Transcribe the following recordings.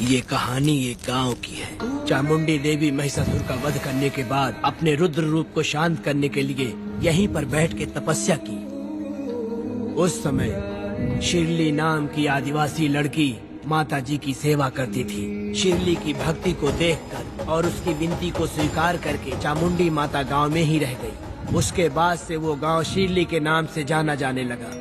ये कहानी एक गांव की है। चामुंडी देवी महिषासुर का वध करने के बाद अपने रुद्र रूप को शांत करने के लिए यहीं पर बैठ के तपस्या की। उस समय शिरली नाम की आदिवासी लड़की माता जी की सेवा करती थी। शिरली की भक्ति को देखकर और उसकी विनती को स्वीकार करके चामुंडी माता गांव में ही रह गई। उसके बाद से वो गांव शिरली के नाम से जाना जाने लगा।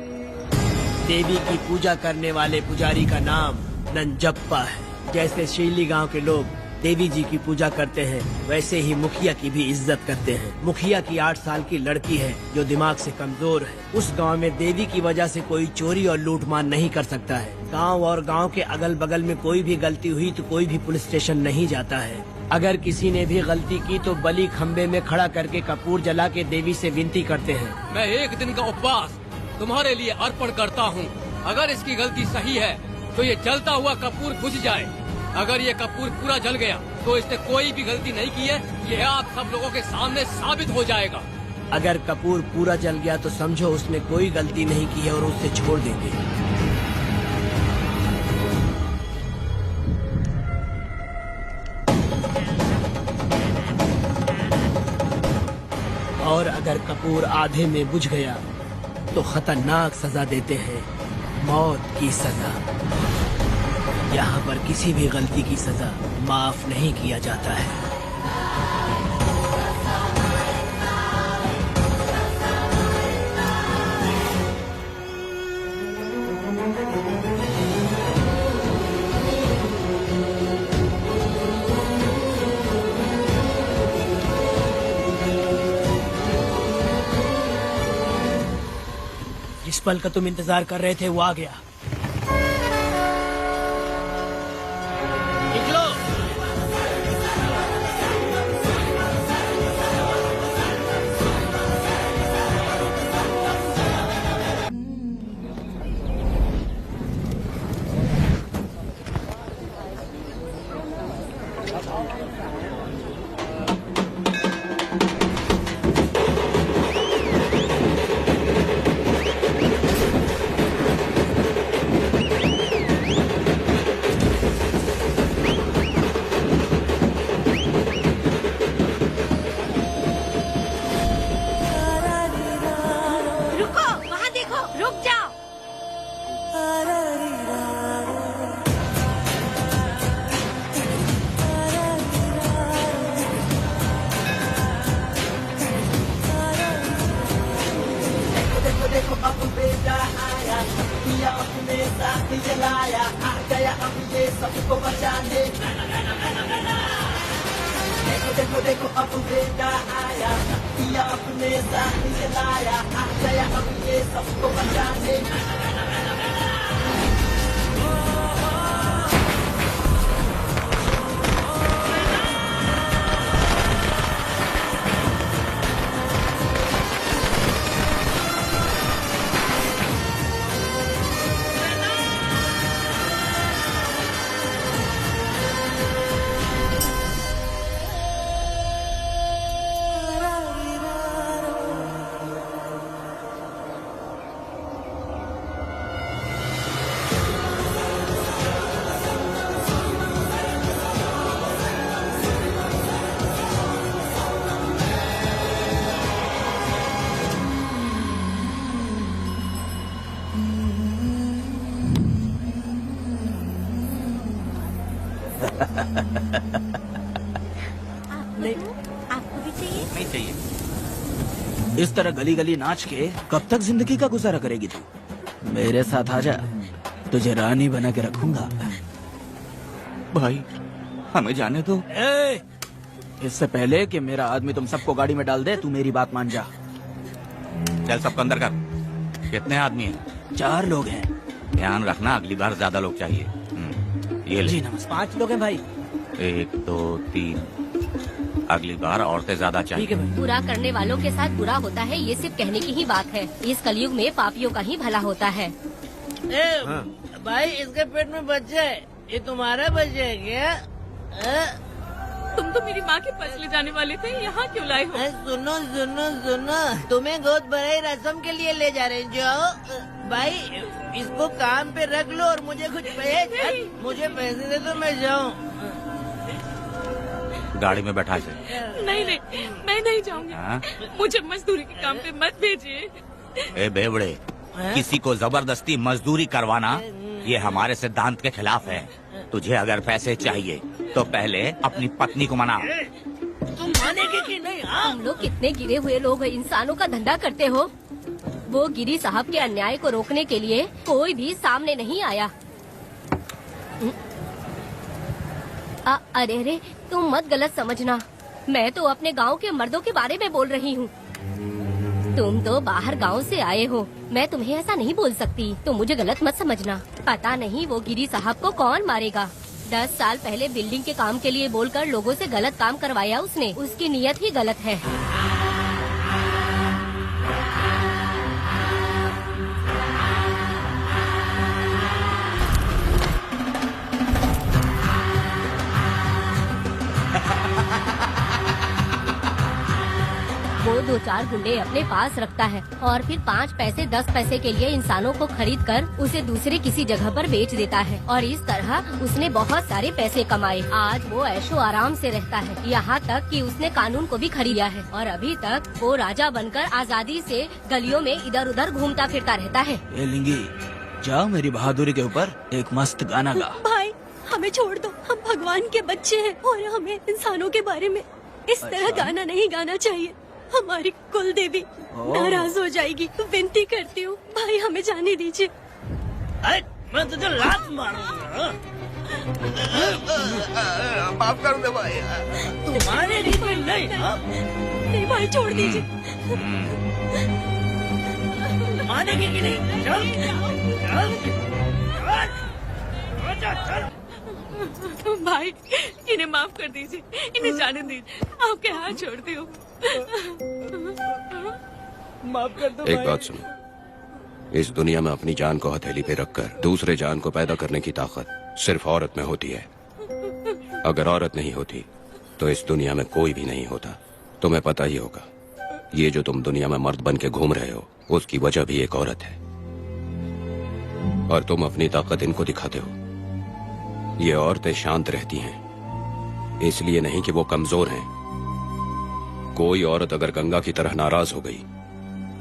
देवी की पूजा करने वाले पुजारी का नाम नंजप्पा है। जैसे शिरली गांव के लोग देवी जी की पूजा करते हैं, वैसे ही मुखिया की भी इज्जत करते हैं। मुखिया की 8 साल की लड़की है जो दिमाग से कमजोर है। उस गांव में देवी की वजह से कोई चोरी और लूटमार नहीं कर सकता है। गांव और गांव के अगल बगल में कोई भी गलती हुई तो कोई भी पुलिस स्टेशन नहीं जाता है। अगर किसी ने भी गलती की तो बलि खम्बे में खड़ा करके कपूर जला के देवी से विनती करते हैं। मैं 1 दिन का उपवास तुम्हारे लिए अर्पण करता हूँ। अगर इसकी गलती सही है तो ये जलता हुआ कपूर बुझ जाए। अगर ये कपूर पूरा जल गया तो इसने कोई भी गलती नहीं की है। यह आप सब लोगों के सामने साबित हो जाएगा। अगर कपूर पूरा जल गया तो समझो उसने कोई गलती नहीं की है और उसे छोड़ देंगे। और अगर कपूर आधे में बुझ गया तो खतरनाक सजा देते हैं, मौत की सजा। यहाँ पर किसी भी गलती की सजा माफ नहीं किया जाता है। जिस पल का तुम इंतजार कर रहे थे वो आ गया। आपको भी चाहिए? नहीं चाहिए। इस तरह गली गली नाच के कब तक जिंदगी का गुजारा करेगी तू? मेरे साथ आजा, तुझे रानी बना के रखूंगा। भाई हमें जाने दो। इससे पहले कि मेरा आदमी तुम सबको गाड़ी में डाल दे, तू मेरी बात मान जा। चल सबको अंदर कर। कितने आदमी हैं? 4 लोग हैं। ध्यान रखना, अगली बार ज्यादा लोग चाहिए। ये ले। जी नमस्ते। 5 लोग हैं भाई। 1 2 3। अगली बार और से ज्यादा चाहिए। बुरा करने वालों के साथ बुरा होता है, ये सिर्फ कहने की ही बात है। इस कलयुग में पापियों का ही भला होता है। भाई इसके पेट में बच्चा है, ये तुम्हारा बच्चा है क्या? तुम तो मेरी माँ के पास ले जाने वाले थे, यहाँ क्यों लाए हो? सुनो सुनो सुनो, तुम्हें गोद भराई रस्म के लिए ले जा रहे हैं। जाओ भाई, इसको काम पे रख लो और मुझे कुछ मुझे पैसे दे दो, मैं जाऊँ। गाड़ी में बैठा इसे। नहीं नहीं, मैं नहीं जाऊंगी। हाँ? मुझे मजदूरी के काम पे मत भेजिए। ए बेवड़े, किसी को जबरदस्ती मजदूरी करवाना ये हमारे सिद्धांत के खिलाफ है। तुझे अगर पैसे चाहिए तो पहले अपनी पत्नी को मना। तुम मानेगे कि नहीं? हाँ? हम लोग कितने गिरे हुए लोग इंसानों का धंधा करते हो। वो गिरी साहब के अन्याय को रोकने के लिए कोई भी सामने नहीं आया। अरे अरे, तुम मत गलत समझना, मैं तो अपने गांव के मर्दों के बारे में बोल रही हूँ। तुम तो बाहर गांव से आए हो, मैं तुम्हें ऐसा नहीं बोल सकती, तुम मुझे गलत मत समझना। पता नहीं वो गिरी साहब को कौन मारेगा। 10 साल पहले बिल्डिंग के काम के लिए बोलकर लोगों से गलत काम करवाया उसने, उसकी नीयत ही गलत है। वो 2-4 गुंडे अपने पास रखता है और फिर 5 पैसे 10 पैसे के लिए इंसानों को खरीद कर उसे दूसरे किसी जगह पर बेच देता है और इस तरह उसने बहुत सारे पैसे कमाए। आज वो ऐशो आराम से रहता है, यहाँ तक कि उसने कानून को भी खरीदा है और अभी तक वो राजा बनकर आजादी से गलियों में इधर उधर घूमता फिरता रहता है। ए लिंगी, जाओ मेरी बहादुरी के ऊपर एक मस्त गाना गा। भाई हमें छोड़ दो, हम भगवान के बच्चे हैं और हमें इंसानों के बारे में इस तरह गाना नहीं गाना चाहिए। हमारी कुल देवी नाराज हो जाएगी, विनती करती हूँ भाई हमें जाने दीजिए। मैं तुझे लात मारूंगा। माफ कर दे भाई। तुम मानेगी कि नहीं? हाँ? नहीं भाई, छोड़ दीजिए। मानेगी कि नहीं? चल चल चल। भाई इन्हें माफ कर दीजिए, इन्हें जाने दीजिए, आपके हाथ छोड़ती हूँ। माफ कर दो एक भाई। बात सुनो, इस दुनिया में अपनी जान को हथेली पे रखकर दूसरे जान को पैदा करने की ताकत सिर्फ औरत में होती है। अगर औरत नहीं होती तो इस दुनिया में कोई भी नहीं होता। तुम्हें पता ही होगा, ये जो तुम दुनिया में मर्द बन के घूम रहे हो उसकी वजह भी एक औरत है और तुम अपनी ताकत इनको दिखाते हो। ये औरतें शांत रहती हैं, इसलिए नहीं कि वो कमजोर हैं। कोई औरत अगर गंगा की तरह नाराज हो गई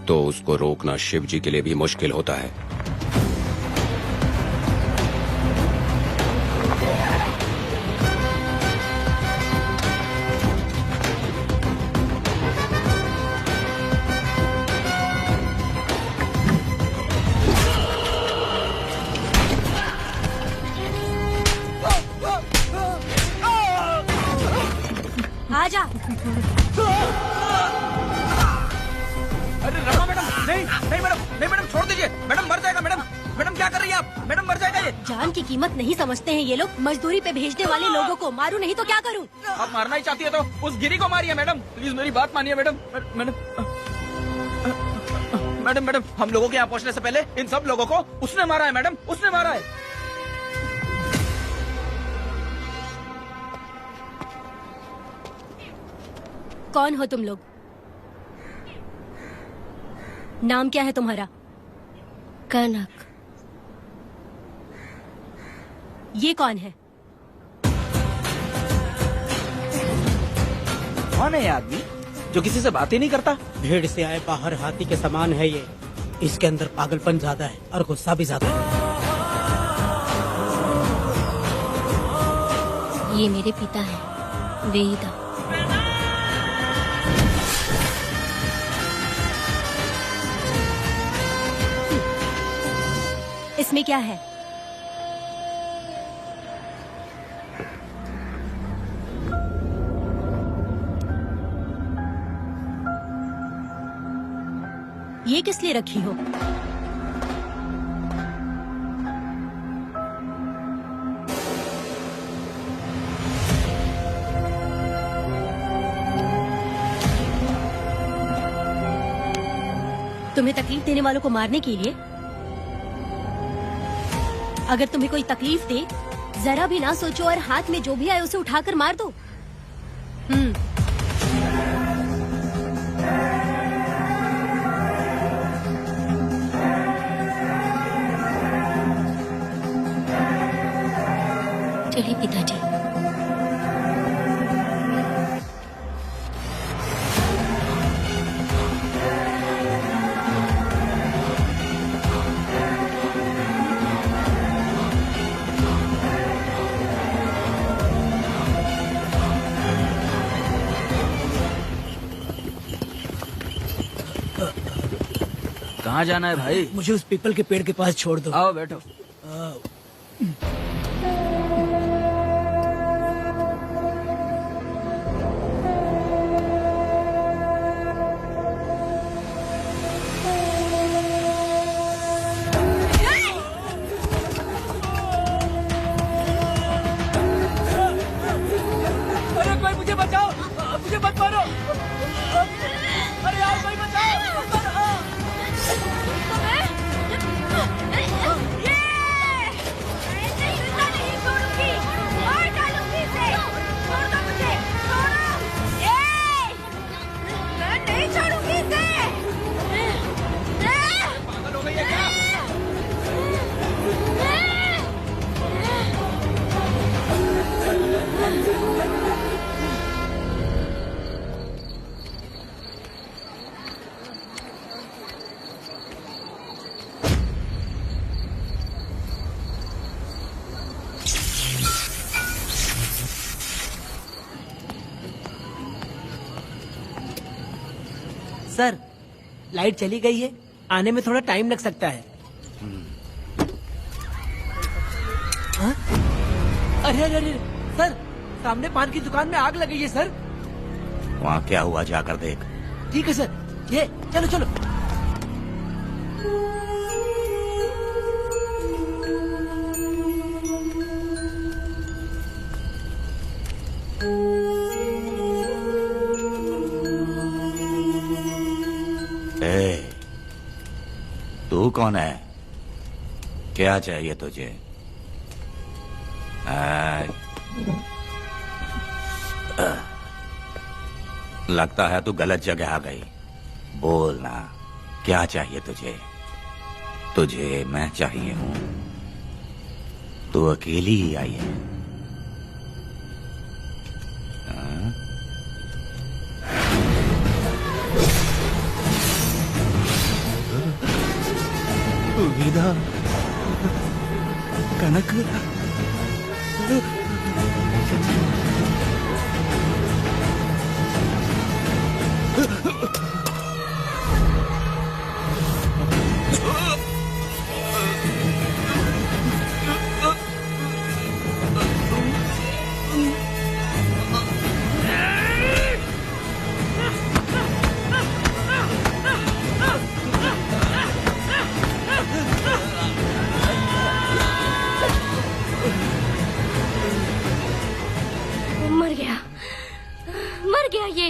तो उसको रोकना शिव जी के लिए भी मुश्किल होता है। आजा। अरे रमा मैडम, नहीं नहीं मैडम, नहीं मैडम, छोड़ दीजिए मैडम, मर जाएगा मैडम। मैडम क्या कर रही है आप? मैडम मर जाएगा ये। जान की कीमत नहीं समझते हैं ये लोग। मजदूरी पे भेजने वाले लोगों को मारूं नहीं तो क्या करूं? आप मारना ही चाहती है तो उस गिरी को मारिए मैडम, प्लीज मेरी बात मानिए मैडम। मैडम मैडम मैडम, हम लोगों के यहाँ पहुँचने से पहले इन सब लोगों को उसने मारा है मैडम, उसने मारा है। कौन हो तुम लोग? नाम क्या है तुम्हारा? कनक। ये कौन है? कौन है ये आदमी जो किसी से बात ही नहीं करता? भीड़ से आए बाहर हाथी के समान है ये। इसके अंदर पागलपन ज्यादा है और गुस्सा भी ज्यादा है। ये मेरे पिता हैं, वेदा। इसमें क्या है? ये किस लिए रखी हो? तुम्हें तकलीफ देने वालों को मारने के लिए? अगर तुम्हें कोई तकलीफ दे, जरा भी ना सोचो और हाथ में जो भी आए उसे उठाकर मार दो। चलिए पिताजी। कहाँ जाना है भाई? मुझे उस पीपल के पेड़ के पास छोड़ दो। आओ बैठो। अरे कोई मुझे बचाओ, मुझे मत मारो। अरे यार कोई बचाओ। सर, लाइट चली गई है, आने में थोड़ा टाइम लग सकता है। हाँ? अरे अरे अरे सर, सामने पान की दुकान में आग लगी है सर। वहाँ क्या हुआ जाकर देख। ठीक है सर, ये चलो चलो। तू कौन है? क्या चाहिए तुझे? लगता है तू गलत जगह आ गई। बोल ना, क्या चाहिए तुझे? तुझे मैं चाहिए हूँ। तू अकेली ही आई है। विदा कनक मर गया ये।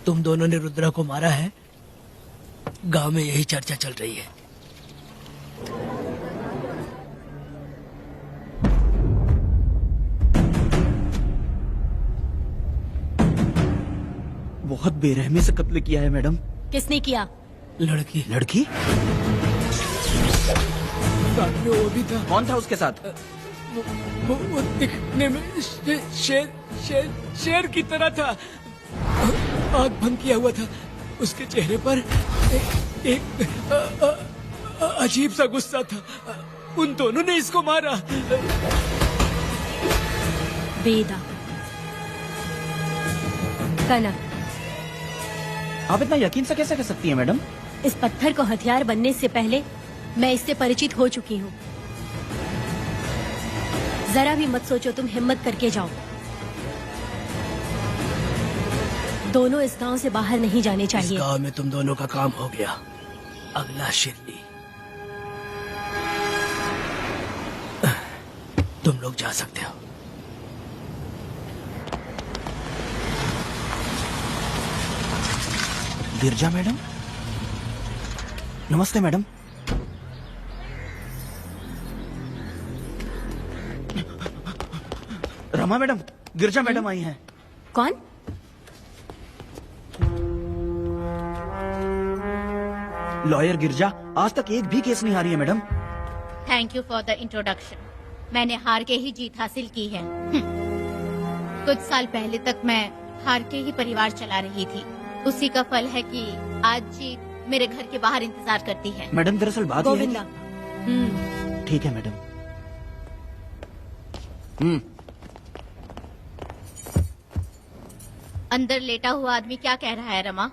तुम दोनों ने रुद्रा को मारा है? गांव में यही चर्चा चल रही है। बहुत बेरहमी से कत्ल किया है मैडम। किसने किया? लड़की लड़की? साथ में वो भी था। कौन था उसके साथ? वो दिखने में शेर की तरह था। आग भंग किया हुआ था। उसके चेहरे पर एक अजीब सा गुस्सा था। उन दोनों ने इसको मारा। वेदा, कनक, आप इतना यकीन से कैसे कह सकती हैं मैडम? इस पत्थर को हथियार बनने से पहले मैं इससे परिचित हो चुकी हूँ। जरा भी मत सोचो, तुम हिम्मत करके जाओ। दोनों इस गांव से बाहर नहीं जाने इस चाहिए। गांव में तुम दोनों का काम हो गया। अगला शिरली। तुम लोग जा सकते हो। गिरजा मैडम, नमस्ते मैडम। रमा मैडम, गिरजा मैडम आई हैं। कौन? लॉयर गिरजा आज तक एक भी केस नहीं हारी है madam. Thank you for the introduction. मैंने हार के ही जीत हासिल की है। कुछ साल पहले तक मैं हार के ही परिवार चला रही थी। उसी का फल है कि आज जीत मेरे घर के बाहर इंतजार करती है। मैडम दरअसल बात यह है गोविंदा। कि- ठीक है मैडम। अंदर लेटा हुआ आदमी क्या कह रहा है रमा?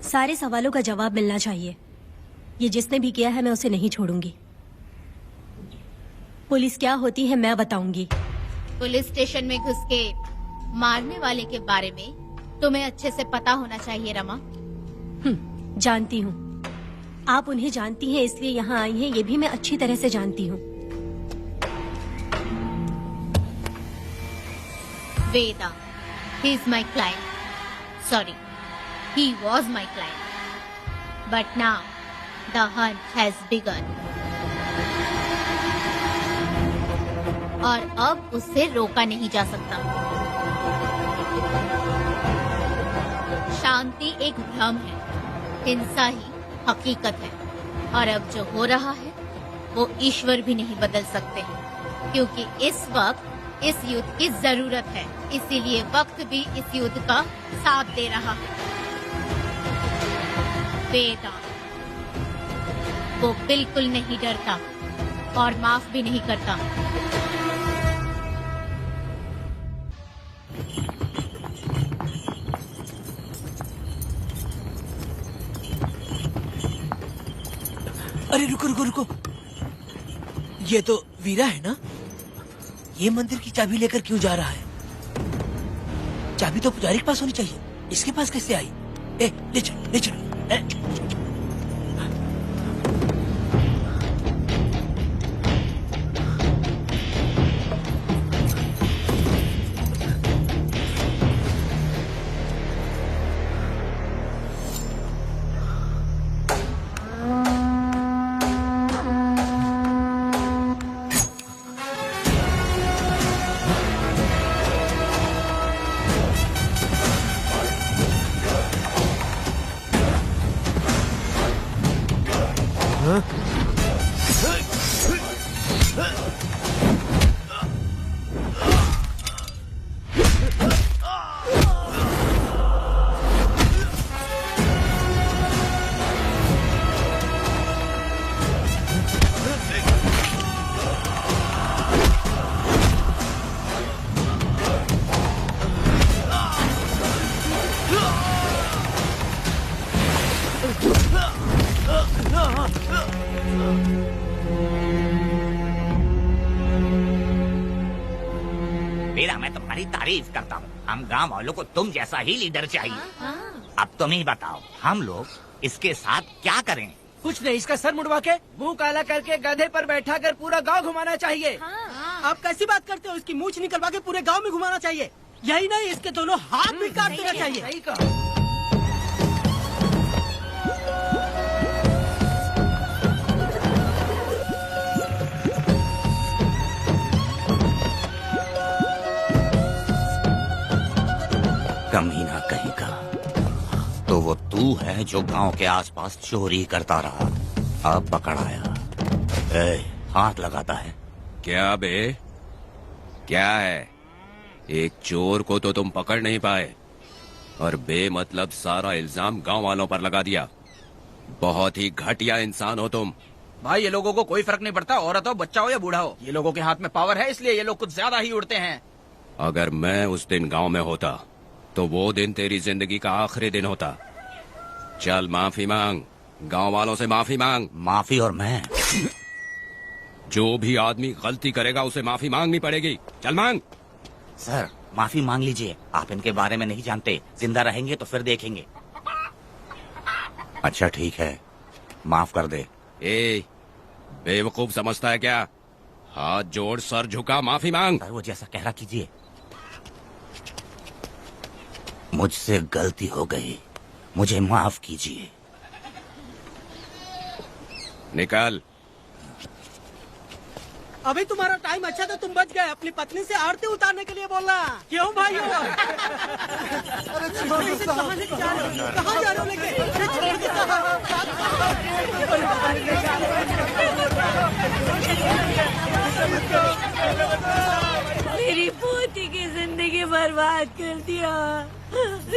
सारे सवालों का जवाब मिलना चाहिए। ये जिसने भी किया है मैं उसे नहीं छोड़ूंगी। पुलिस क्या होती है मैं बताऊंगी। पुलिस स्टेशन में घुस के मारने वाले के बारे में तुम्हें अच्छे से पता होना चाहिए रमा। जानती हूँ। आप उन्हें जानती हैं इसलिए यहाँ आई हैं, ये भी मैं अच्छी तरह से जानती हूँ। वेदा, he is my client. Sorry, he was my client. But now, the hunt has begun. और अब उससे रोका नहीं जा सकता। शांति एक भ्रम है, हिंसा ही हकीकत है। और अब जो हो रहा है वो ईश्वर भी नहीं बदल सकते, क्योंकि इस वक्त इस युद्ध की जरूरत है। इसीलिए वक्त भी इस युद्ध का साथ दे रहा है। वेदा, वो बिल्कुल नहीं डरता और माफ भी नहीं करता। अरे रुको रुको रुको, ये तो वीरा है ना? ये मंदिर की चाबी लेकर क्यों जा रहा है? चाबी तो पुजारी के पास होनी चाहिए, इसके पास कैसे आई? ले चलो ले चलो। वीरा, मैं तुम्हारी तारीफ करता हूँ। हम गांव वालों को तुम जैसा ही लीडर चाहिए। अब तुम ही बताओ, हम लोग इसके साथ क्या करें? कुछ नहीं, इसका सर मुड़वा के मुंह काला करके गधे पर बैठा कर पूरा गांव घुमाना चाहिए। हाँ। आप कैसी बात करते हो? इसकी मूछ निकलवा के पूरे गांव में घुमाना चाहिए। यही नहीं, इसके दोनों हाथ भी काट देना चाहिए। सही कहा। कमीना कहीं का। तो वो तू है जो गांव के आसपास चोरी करता रहा, अब पकड़ाया। हाथ लगाता है। क्या बे, क्या है? एक चोर को तो तुम पकड़ नहीं पाए और बेमतलब सारा इल्जाम गांव वालों पर लगा दिया। बहुत ही घटिया इंसान हो तुम। भाई ये लोगों को कोई फर्क नहीं पड़ता, औरत हो, बच्चा हो या बूढ़ा हो। ये लोगों के हाथ में पावर है, इसलिए ये लोग कुछ ज्यादा ही उड़ते हैं। अगर मैं उस दिन गांव में होता तो वो दिन तेरी जिंदगी का आखिरी दिन होता। चल माफी मांग, गांव वालों से माफी मांग। माफी? और मैं? जो भी आदमी गलती करेगा उसे माफी मांगनी पड़ेगी। चल मांग। सर माफी मांग लीजिए, आप इनके बारे में नहीं जानते। जिंदा रहेंगे तो फिर देखेंगे। अच्छा ठीक है, माफ कर दे। ए, बेवकूफ समझता है क्या? हाथ जोड़, सर झुका, माफी मांग। सर वो जैसा कह रहा कीजिए। मुझसे गलती हो गई, मुझे माफ कीजिए। निकल। अभी तुम्हारा टाइम अच्छा था, तुम बच गए। अपनी पत्नी से आरती उतारने के लिए बोलना। क्यों भाई? कहाँ लेके जा रहे हो? कहाँ जा रहे हो लेके? मेरी पोती की जिंदगी बर्बाद कर दिया।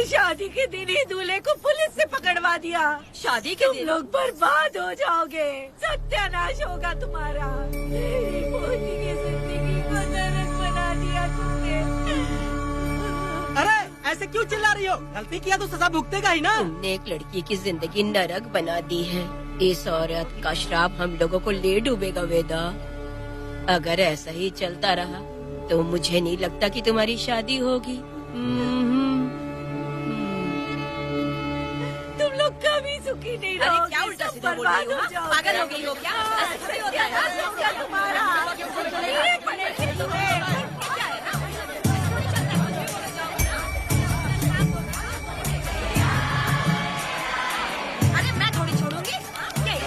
शादी के दिन ही दूल्हे को पुलिस से पकड़वा दिया। शादी के दिन लोग बर्बाद हो जाओगे, सत्यानाश होगा तुम्हारा। मेरी पोती की जिंदगी को नरक बना दिया तुमने। अरे ऐसे क्यों चिल्ला रही हो? गलती किया तो सजा भुगतेगा ही ना। तुमने एक लड़की की जिंदगी नरक बना दी है। इस औरत का श्राप हम लोगों को ले डूबेगा वेदा। अगर ऐसा ही चलता रहा तो मुझे नहीं लगता कि तुम्हारी शादी होगी। तुम लोग कभी सुखी नहीं रहोगे। अरे क्या उल्टा सीधा बोल रही हो? पागल हो गई हो क्या? ऐसा ही होता है तुम्हारा अरे मैं थोड़ी छोड़ूंगी।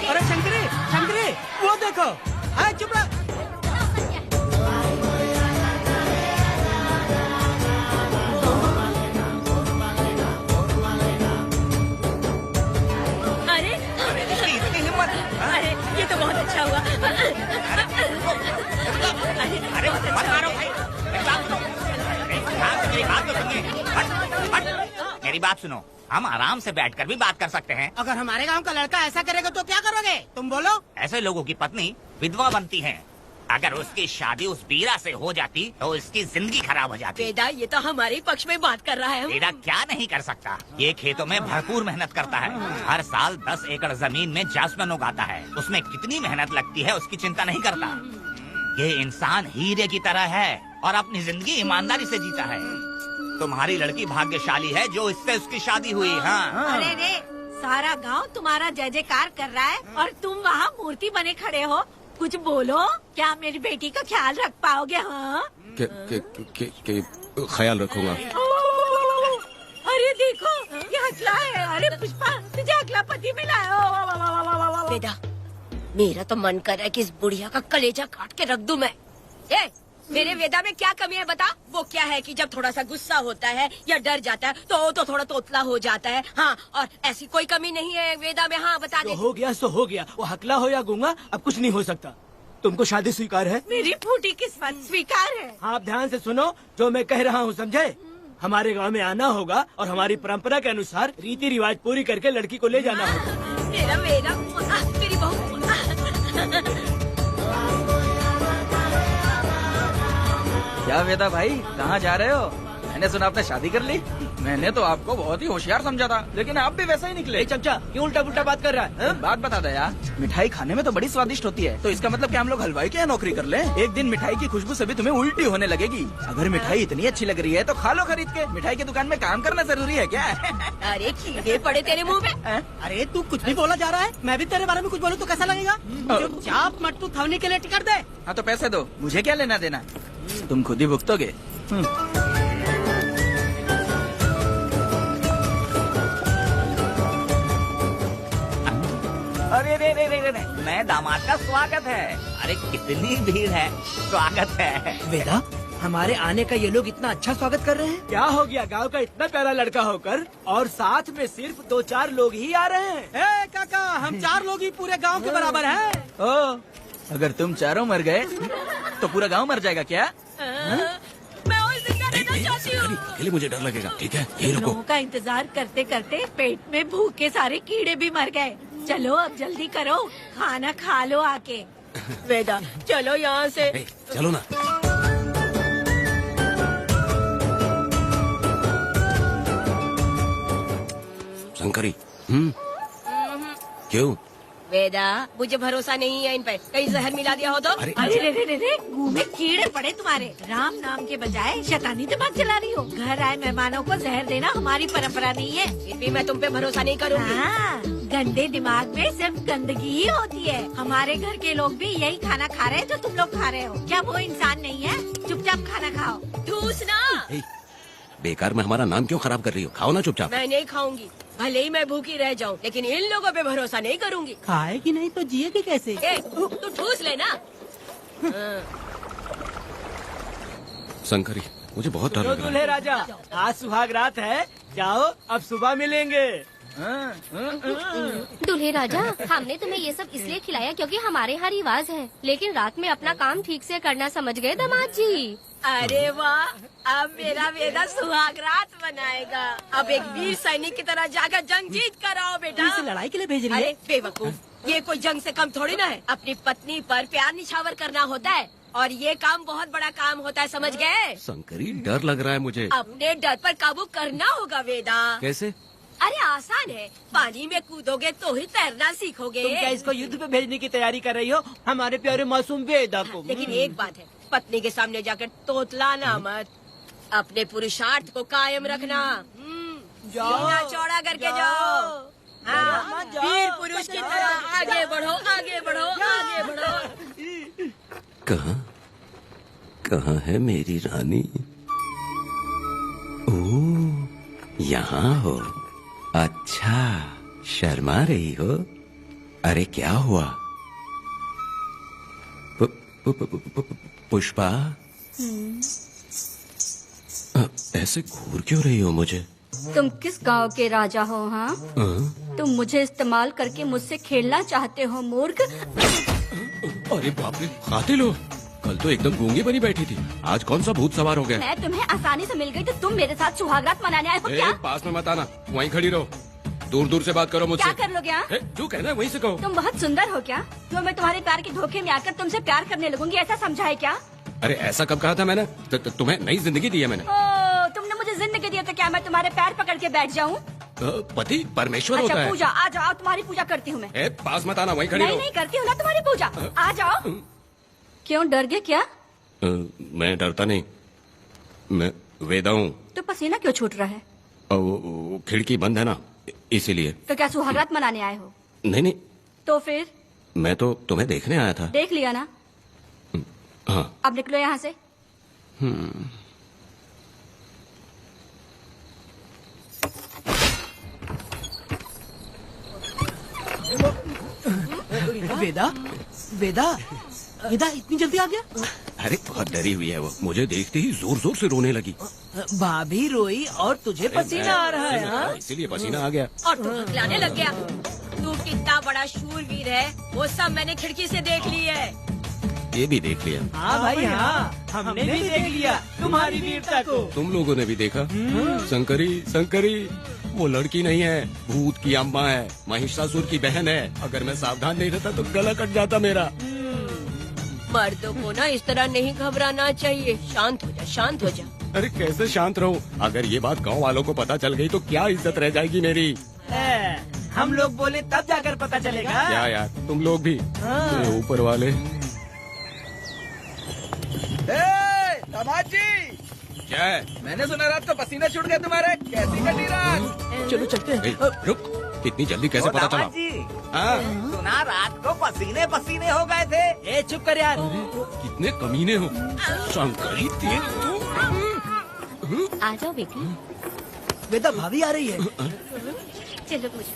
अरे शंकरी, शंकरी, वो देखो। अरे चुप रह। अरे ये तो बहुत अच्छा हुआ। अरे मत मारो भाई, मेरी बात सुनो। हम आराम से बैठकर भी बात कर सकते हैं। अगर हमारे गांव का लड़का ऐसा करेगा तो क्या करोगे तुम? बोलो। ऐसे लोगों की पत्नी विधवा बनती है। अगर उसकी शादी उस बीरा से हो जाती तो इसकी जिंदगी खराब हो जाती। वेदा ये तो हमारे पक्ष में बात कर रहा है। वेदा क्या नहीं कर सकता? ये खेतों में भरपूर मेहनत करता है। हर साल 10 एकड़ जमीन में जासमन उगाता है। उसमें कितनी मेहनत लगती है उसकी चिंता नहीं करता। ये इंसान हीरे की तरह है और अपनी जिंदगी ईमानदारी से जीता है। तुम्हारी लड़की भाग्यशाली है जो इससे उसकी शादी हुई। हाँ। अरे रे, सारा गांव तुम्हारा जय जयकार कर रहा है और तुम वहाँ मूर्ति बने खड़े हो। कुछ बोलो, क्या मेरी बेटी का ख्याल रख पाओगे? हाँ ख्याल रखूंगा। अरे देखो ये हकला है। अरे पुष्पा, तुझे हकला पति मिला है। वेदा मेरा तो मन कर रहा है कि इस बुढ़िया का कलेजा काट के रख दूं मैं। मेरे वेदा में क्या कमी है बता? वो क्या है कि जब थोड़ा सा गुस्सा होता है या डर जाता है तो थोड़ा तोतला हो जाता है। हाँ, और ऐसी कोई कमी नहीं है वेदा में। हाँ बता दे। तो हो गया सो हो गया। वो हकला हो या गूंगा अब कुछ नहीं हो सकता। तुमको शादी स्वीकार है? मेरी फूटी किस्मत स्वीकार है। आप ध्यान से सुनो जो मैं कह रहा हूँ, समझे? हमारे गांव में आना होगा और हमारी परंपरा के अनुसार रीति रिवाज पूरी करके लड़की को ले जाना होगा। मेरा वेदा, मेरी बहू। क्या वेदा भाई, कहाँ जा रहे हो? मैंने सुना आपने शादी कर ली। मैंने तो आपको बहुत ही होशियार समझा था, लेकिन आप भी वैसा ही निकले। चमचा क्यों उल्टा पुल्टा बात कर रहा है? बात बता दे यार। मिठाई खाने में तो बड़ी स्वादिष्ट होती है, तो इसका मतलब क्या हम लोग हलवाई के यहाँ नौकरी कर लें? एक दिन मिठाई की खुशबू से भी तुम्हें उल्टी होने लगेगी। अगर मिठाई इतनी अच्छी लग रही है तो खा लो खरीद के। मिठाई की दुकान में काम करना जरूरी है क्या? अरे कीड़े पड़े तेरे मुंह में। अरे तू कुछ भी बोला जा रहा है। मैं भी तेरे बारे में कुछ बोलूँ तो कैसा लगेगा? चुपचाप मट्टू थवने के लिए टिकट दे। हाँ तो पैसे दो, मुझे क्या लेना देना, तुम खुद ही भुगतोगे। अरे नए दामाद का स्वागत है। अरे कितनी भीड़ है, स्वागत है। वेदा, हमारे आने का ये लोग इतना अच्छा स्वागत कर रहे हैं। क्या हो गया गांव का इतना प्यारा लड़का होकर और साथ में सिर्फ 2-4 लोग ही आ रहे हैं। ए काका, हम 4 लोग ही पूरे गांव के बराबर हैं। ओ, अगर तुम चारों मर गए तो पूरा गांव मर जाएगा क्या? मैं और जिंदा रहना चाहती हूँ। अकेले मुझे डर लगेगा। ठीक है, यही रुको। लोगों का इंतजार करते करते पेट में भूख के सारे कीड़े भी मर गए। चलो अब जल्दी करो, खाना खा लो आके। वेदा, चलो यहाँ से। ए, चलो ना। शंकरी, क्यों? वेदा, मुझे भरोसा नहीं है इन पे, कहीं जहर मिला दिया हो तो। अरे अरे रे रे रे, मुंह में कीड़े पड़े तुम्हारे। राम नाम के बजाय शैतानी दिमाग चला रही हो। घर आए मेहमानों को जहर देना हमारी परंपरा नहीं है। फिर भी मैं तुम पे भरोसा नहीं करूँगी। हाँ, गंदे दिमाग में सिर्फ गंदगी ही होती है। हमारे घर के लोग भी यही खाना खा रहे हैं जो तुम लोग खा रहे हो। क्या वो इंसान नहीं है? चुपचाप खाना खाओ। ठूसना। ए, बेकार में हमारा नाम क्यों खराब कर रही हो? खाओ ना चुपचाप। मैं नहीं खाऊंगी, भले ही मैं भूखी रह जाऊं, लेकिन इन लोगों पे भरोसा नहीं करूंगी। खाएगी नहीं तो जिएगी कैसे? ए, तू ठूस लेना। शंकरी, मुझे बहुत डर लग रहा दूल्हे है। राजा, आज सुहाग रात है, जाओ अब सुबह मिलेंगे। दूल्हे राजा, हमने तुम्हें ये सब इसलिए खिलाया क्योंकि हमारे यहाँ रिवाज है, लेकिन रात में अपना काम ठीक से करना समझ गए दामाद जी। अरे वाह, अब मेरा वेदा सुहाग रात मनाएगा। अब एक वीर सैनिक की तरह जाकर जंग जीत कर आओ बेटा। इसे लड़ाई के लिए भेज रही है? अरे बेवकूफ, ये कोई जंग से कम थोड़ी ना है। अपनी पत्नी पर प्यार निछावर करना होता है और ये काम बहुत बड़ा काम होता है, समझ गए? शंकरी, डर लग रहा है मुझे। अपने डर पर काबू करना होगा वेदा। कैसे? अरे आसान है, पानी में कूदोगे तो ही तैरना सीखोगे। तुम क्या इसको युद्ध पे भेजने की तैयारी कर रही हो, हमारे प्यारे मासूम वेदा को? लेकिन एक बात है, पत्नी के सामने जाकर तोतलाना मत। अपने पुरुषार्थ को कायम रखना। सीना चौड़ा करके जाओ। हाँ, वीर पुरुष की तरह आगे बढ़ो, आगे बढ़ो, आगे बढ़ो। कहाँ है मेरी रानी? ओ, यहाँ हो। अच्छा, शर्मा रही हो? अरे क्या हुआ? पुष्पा, ऐसे घूर क्यों रही हो मुझे? तुम किस गांव के राजा हो? हाँ, तुम मुझे इस्तेमाल करके मुझसे खेलना चाहते हो मूर्ख। अरे बाप रे, कातिल हो? कल तो एकदम गूंगी बनी बैठी थी, आज कौन सा भूत सवार हो गया? मैं तुम्हें आसानी से मिल गई तो तुम मेरे साथ सुहागरात मनाने आए हो क्या? पास में मत आना, वहीं खड़ी रहो। दूर दूर से बात करो मुझसे। क्या कर लोगे? हाँ? जो कहना है वहीं से कहो। तुम बहुत सुंदर हो क्या? जो मैं तुम्हारे प्यार के धोखे में आकर तुमसे प्यार करने लगूंगी, ऐसा समझा है क्या? अरे ऐसा कब कहा था मैंने? तुम्हें नई जिंदगी दी है मैंने। ओ, तुमने मुझे जिंदगी दी है तो क्या मैं तुम्हारे पैर पकड़ के बैठ जाऊँ? पति परमेश्वर होता अच्छा है। पूजा, आ जाओ, तुम्हारी पूजा करती हूँ मैं। पास मत आना, वहीं खड़ी नहीं रहो। नहीं करती हूँ ना तुम्हारी पूजा, आ जाओ। क्यों डर गए क्या? मैं डरता नहीं, मैं वेदा हूँ। तो पसीना क्यों छूट रहा है? वो खिड़की बंद है ना, इसीलिए। तो क्या सुहागरात मनाने आए हो? नहीं नहीं, तो फिर? मैं तो तुम्हें देखने आया था। देख लिया ना? हाँ। अब निकलो यहाँ से। वेदा, वेदा, वेदा इतनी जल्दी आ गया? अरे बहुत डरी हुई है वो, मुझे देखते ही जोर जोर से रोने लगी। भाभी रोई और तुझे पसीना आ रहा है? हाँ? इसीलिए पसीना आ गया। और तू हकलाने लग गया। तू कितना बड़ा शूरवीर है, वो सब मैंने खिड़की से देख ली है। ये भी देख लिया? हाँ भाई हाँ, हमने भी देख लिया तुम्हारी वीरता को। तुम लोगों ने भी देखा? शंकरी, शंकरी, वो लड़की नहीं है, भूत की अम्मा है, महिषासुर की बहन है। अगर मैं सावधान नहीं रहता तो गला कट जाता मेरा। मर्दों को ना इस तरह नहीं घबराना चाहिए। शांत हो जा, शांत हो जा। अरे कैसे शांत रहूं? अगर ये बात गांव वालों को पता चल गई तो क्या इज्जत रह जाएगी मेरी? हम लोग बोले तब जाकर पता चलेगा। क्या यार, तुम लोग भी? ऊपर वाले। दामाद जी, क्या है? मैंने सुना रात को पसीना छूट गया तुम्हारे, कैसी कटी रात? चलो चलते हैं। रुक, इतनी जल्दी कैसे पता चला? हाँ? सुना रात को पसीने पसीने हो गए थे। ए चुप कर यार। कितने कमीने हो शंकरी, आ जाओ बेटी। वेदा भाभी आ रही है। चलो पूछो।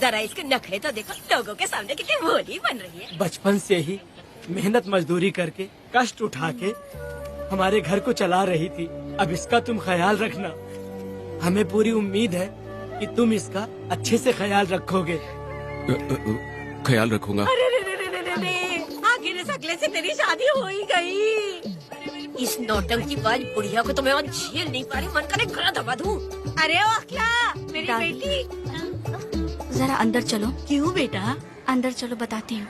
जरा इसके नखरे तो देखो, लोगों के सामने कितनी भोली बन रही है। बचपन से ही मेहनत मजदूरी करके कष्ट उठा के हमारे घर को चला रही थी। अब इसका तुम ख्याल रखना। हमें पूरी उम्मीद है कि तुम इसका अच्छे से ख्याल रखोगे। ख्याल रखूंगा। अरे रे रे रे रे रे, आखिर इस अगले से तेरी शादी हो ही गई। इस नौटंकी बाज बुढ़िया को तो मैं और झेल नहीं पा रही, मन करे गला दबा दूं। अरे ओ क्या मेरी बेटी, जरा अंदर चलो। क्यों बेटा? अंदर चलो, बताती हूँ।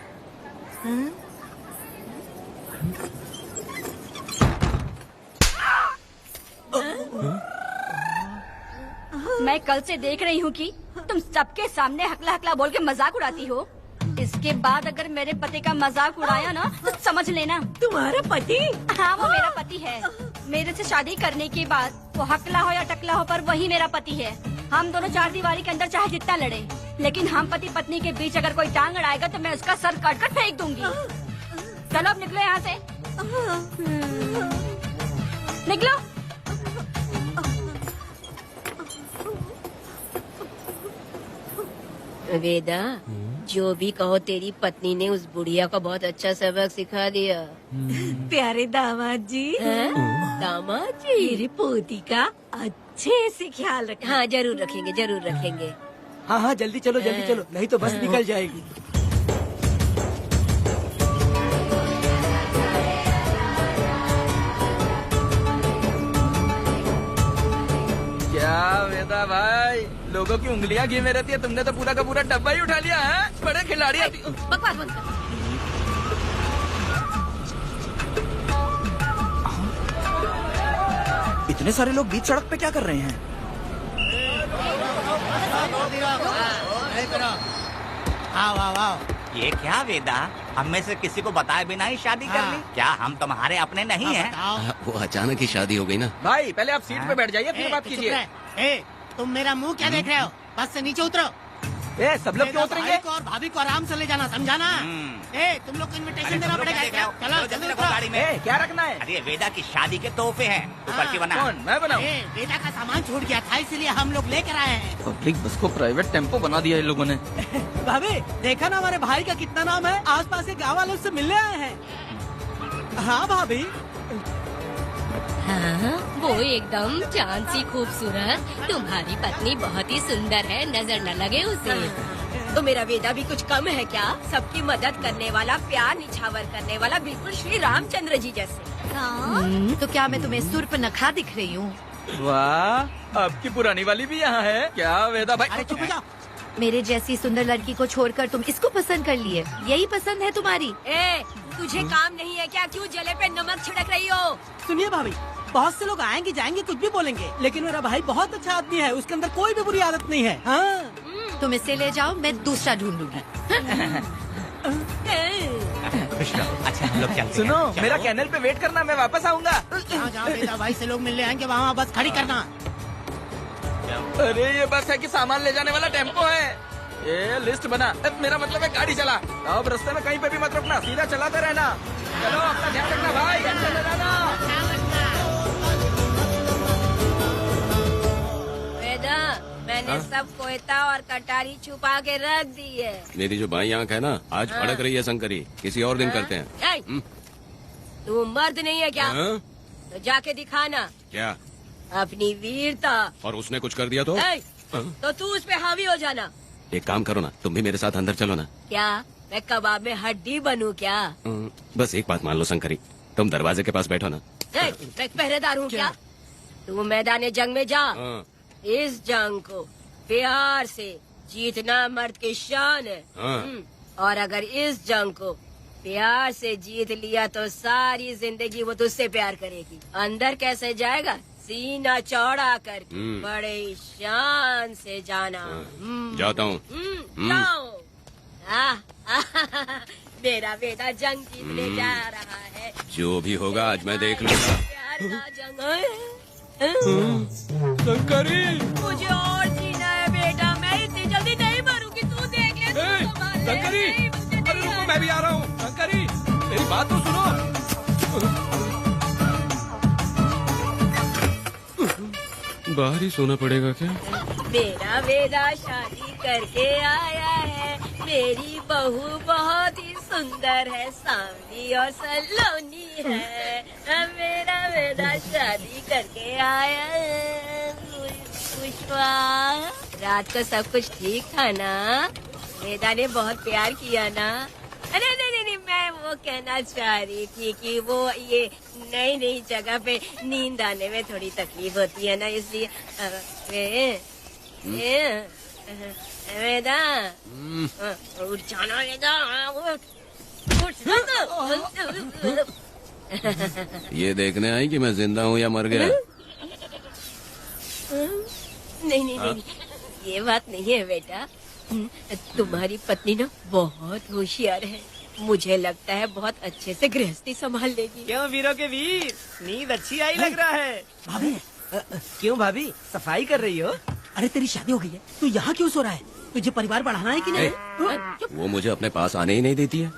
मैं कल से देख रही हूँ कि तुम सबके सामने हकला हकला बोल के मजाक उड़ाती हो। इसके बाद अगर मेरे पति का मजाक उड़ाया ना तो समझ लेना। तुम्हारा पति? हाँ, वो मेरा पति है। मेरे से शादी करने के बाद वो हकला हो या टकला हो, पर वही मेरा पति है। हम दोनों चार दीवारी के अंदर चाहे जितना लड़े, लेकिन हम पति पत्नी के बीच अगर कोई टांग अड़ाएगा तो मैं उसका सर काट कर फेंक दूंगी। चलो अब निकलो यहाँ से, निकलो। वेदा, जो भी कहो, तेरी पत्नी ने उस बुढ़िया को बहुत अच्छा सबक सिखा दिया। प्यारे दामाद जी, दामाद जी, मेरी पोती का अच्छे से ख्याल रखना। हाँ जरूर रखेंगे, जरूर रखेंगे। हाँ हाँ, जल्दी चलो, जल्दी चलो, नहीं तो बस निकल जाएगी। क्या वेदा भाई, लोगों की उंगलियां घी में रहती है, तुमने तो पूरा का पूरा डब्बा ही उठा लिया है। बड़े खिलाड़ी। बकवास बंद कर। इतने सारे लोग बीच सड़क पे क्या कर रहे हैं? ये क्या वेदा, हम में से किसी को बताए बिना ही शादी कर ली? क्या हम तुम्हारे अपने नहीं हैं? वो अचानक ही शादी हो गई ना। भाई पहले आप सीट पे बैठ जाइए, फिर बात कीजिए। तुम मेरा मुंह क्या देख रहे हो? बस से नीचे उतरो। ए, सब लोग क्यों उतरेंगे? भाई को और भाभी को आराम से ले जाना, समझाना? तुम लोग को इनविटेशन देना पड़ेगा क्या? चलो जल्दी उतरो। गाड़ी में। ए, क्या रखना है? अरे वेदा की शादी के तोहफे हैं, ऊपर की बना। कौन, मैं बनाऊं? बेटा का सामान छूट गया था, इसलिए हम लोग लेकर आए हैं। पब्लिक बस को प्राइवेट टेम्पो बना दिया इन लोगों ने। भाभी देखा ना हमारे भाई का कितना नाम है, आसपास के गाँव वालों से मिलने आए हैं। हाँ भाभी। हाँ, वो एकदम चांद सी खूबसूरत। तुम्हारी पत्नी बहुत ही सुंदर है, नजर न लगे उसे। तो मेरा वेदा भी कुछ कम है क्या? सबकी मदद करने वाला, प्यार निछावर करने वाला, बिल्कुल श्री रामचंद्र जी जैसे। तो क्या मैं तुम्हें सुर पे नखा दिख रही हूँ? वाह, आपकी पुरानी वाली भी यहाँ है क्या वेदा भाई? अरे चुप हो जाओ। मेरे जैसी सुंदर लड़की को छोड़कर तुम इसको पसंद कर लिए, यही पसंद है तुम्हारी? ए, तुझे काम नहीं है क्या? क्यों जले पे नमक छिड़क रही हो? सुनिए भाभी, बहुत से लोग आएंगे जाएंगे कुछ भी बोलेंगे, लेकिन मेरा भाई बहुत अच्छा आदमी है, उसके अंदर कोई भी बुरी आदत नहीं है। हाँ। तुम इसे ले जाओ, मैं दूसरा ढूंढ लूंगी। खुश रहो। अच्छा हम लोग चलते हैं। सुनो, चलो। मेरा कैनल पे वेट करना, मैं वापस आऊंगा। जहाँ जहाँ बेटा भाई से लोग मिलने आएंगे वहाँ बस खड़ी करना। अरे ये बस है कि सामान ले जाने वाला टेम्पो है। ये लिस्ट बना, मेरा मतलब है गाड़ी चला। अब रास्ते में कहीं पे भी मत रुकना, सीधा चलाते रहना। चलो अपना ध्यान रखना भाई, अच्छे से रहना। वेदा, मैंने सब कोयता और कटारी छुपा के रख दी है। मेरी जो बाई आंख है ना, आज फड़क रही है शंकरी। किसी और दिन करते हैं। ए, तू मर्द नहीं है क्या? हाँ? तो जाके दिखाना क्या? अपनी वीरता। और उसने कुछ कर दिया तो? ए, तो तू उस पे हावी हो जाना। एक काम करो ना, तुम भी मेरे साथ अंदर चलो ना। क्या मैं कबाब में हड्डी बनूं क्या? बस एक बात मान लो शंकरी, तुम दरवाजे के पास बैठो ना। ए, मैं पहरेदार हूँ क्या? तू मैदान जंग में जा। हाँ। इस जंग को प्यार से जीतना मर्द की शान है। हाँ। और अगर इस जंग को प्यार से जीत लिया तो सारी जिंदगी वो तुझसे प्यार करेगी। अंदर कैसे जाएगा? सीना चौड़ा करके बड़े शान से जाना। जाता हूँ। जाओ। मेरा बेटा जंग जीतने जा रहा है। जो भी होगा आज मैं देख लूंगा। प्यार का जंग है। शंकरी, मुझे और जीना है बेटा, मैं इतनी जल्दी नहीं मरूंगी, तू देख ले। तू संभाल ले। शंकरी, नहीं, मुझे अरे नहीं रुको, मैं भी आ रहा हूँ। शंकरी, मेरी बात तो सुनो। बाहर ही सोना पड़ेगा क्या? मेरा वेदा शादी करके आया है। मेरी बहू बहुत ही सुंदर है, सांवली और सलोनी है। मेरा वेदा शादी करके आया है। पुष्पा, रात को सब कुछ ठीक था ना? वेदा ने बहुत प्यार किया ना? अरे नहीं, मैं वो कहना चाह रही थी कि वो ये नई नई जगह पे नींद आने में थोड़ी तकलीफ होती है ना, इसलिए वेदा उठ जाना, वेदा उठ। ये देखने आई कि मैं जिंदा हूँ या मर गया? नहीं, ये बात नहीं है बेटा। तुम्हारी पत्नी ना बहुत होशियार है, मुझे लगता है बहुत अच्छे से गृहस्थी संभाल लेगी। क्यों वीरों के वीर, नींद अच्छी आई लग रहा है। भाभी क्यों भाभी, सफाई कर रही हो? अरे तेरी शादी हो गई है, तू यहाँ क्यों सो रहा है? तुझे परिवार बढ़ाना है कि नहीं? वो मुझे अपने पास आने ही नहीं देती है।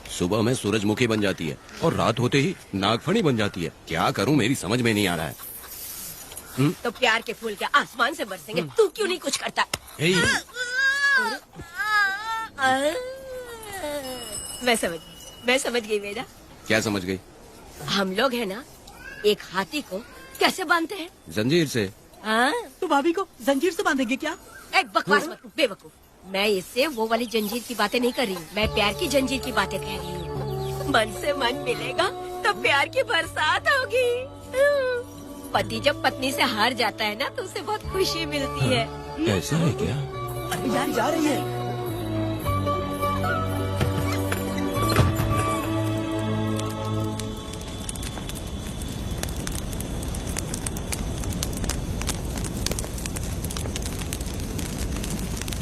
सुबह में सूरजमुखी बन जाती है और रात होते ही नागफनी बन जाती है। क्या करूँ, मेरी समझ में नहीं आ रहा है। तो प्यार के फूल क्या आसमान से बरसेंगे? तू क्यों नहीं कुछ करता? मैं समझ गई बेटा। क्या समझ गई? हम लोग है ना, एक हाथी को कैसे बांधते हैं? जंजीर से। तो भाभी को जंजीर से बांधेंगे क्या? एक बकवास मत, बेवकूफ। मैं इससे वो वाली जंजीर की बातें नहीं कर रही हूँ, मैं प्यार की जंजीर की बातें कह रही हूँ। मन से मन मिलेगा तो प्यार की बरसात होगी। पति जब पत्नी से हार जाता है ना, तो उसे बहुत खुशी मिलती है। ऐसा है क्या? अरे यार जा रही है।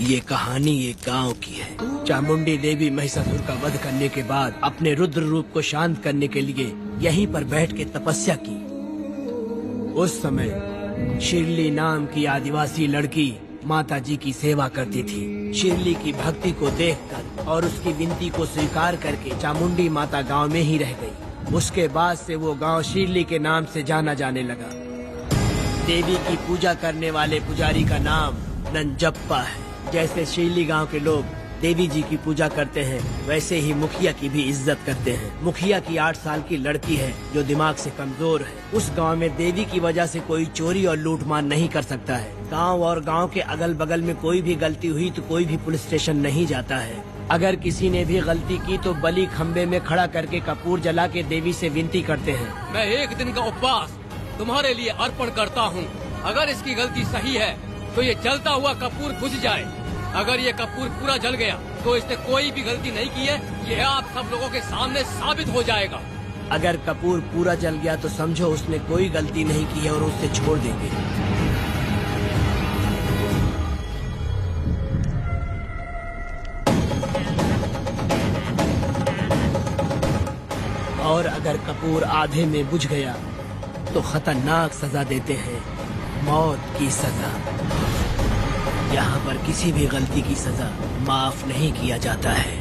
ये कहानी एक गांव की है। चामुंडी देवी महिषासुर का वध करने के बाद अपने रुद्र रूप को शांत करने के लिए यहीं पर बैठ के तपस्या की। उस समय शिरली नाम की आदिवासी लड़की माता जी की सेवा करती थी। शिरली की भक्ति को देखकर और उसकी विनती को स्वीकार करके चामुंडी माता गांव में ही रह गई। उसके बाद से वो गांव शिरली के नाम से जाना जाने लगा। देवी की पूजा करने वाले पुजारी का नाम नंजप्पा है। जैसे शिरली गांव के लोग देवी जी की पूजा करते हैं, वैसे ही मुखिया की भी इज्जत करते हैं। मुखिया की 8 साल की लड़की है जो दिमाग से कमजोर है। उस गांव में देवी की वजह से कोई चोरी और लूटमार नहीं कर सकता है। गांव और गांव के अगल बगल में कोई भी गलती हुई तो कोई भी पुलिस स्टेशन नहीं जाता है। अगर किसी ने भी गलती की तो बलि खम्बे में खड़ा करके कपूर जला के देवी से विनती करते हैं। मैं एक दिन का उपवास तुम्हारे लिए अर्पण करता हूँ। अगर इसकी गलती सही है तो ये जलता हुआ कपूर बुझ जाए। अगर ये कपूर पूरा जल गया तो इसने कोई भी गलती नहीं की है, ये आप सब लोगों के सामने साबित हो जाएगा। अगर कपूर पूरा जल गया तो समझो उसने कोई गलती नहीं की है और उसे छोड़ देंगे। और अगर कपूर आधे में बुझ गया तो खतरनाक सजा देते हैं, मौत की सजा। यहाँ पर किसी भी गलती की सजा माफ नहीं किया जाता है।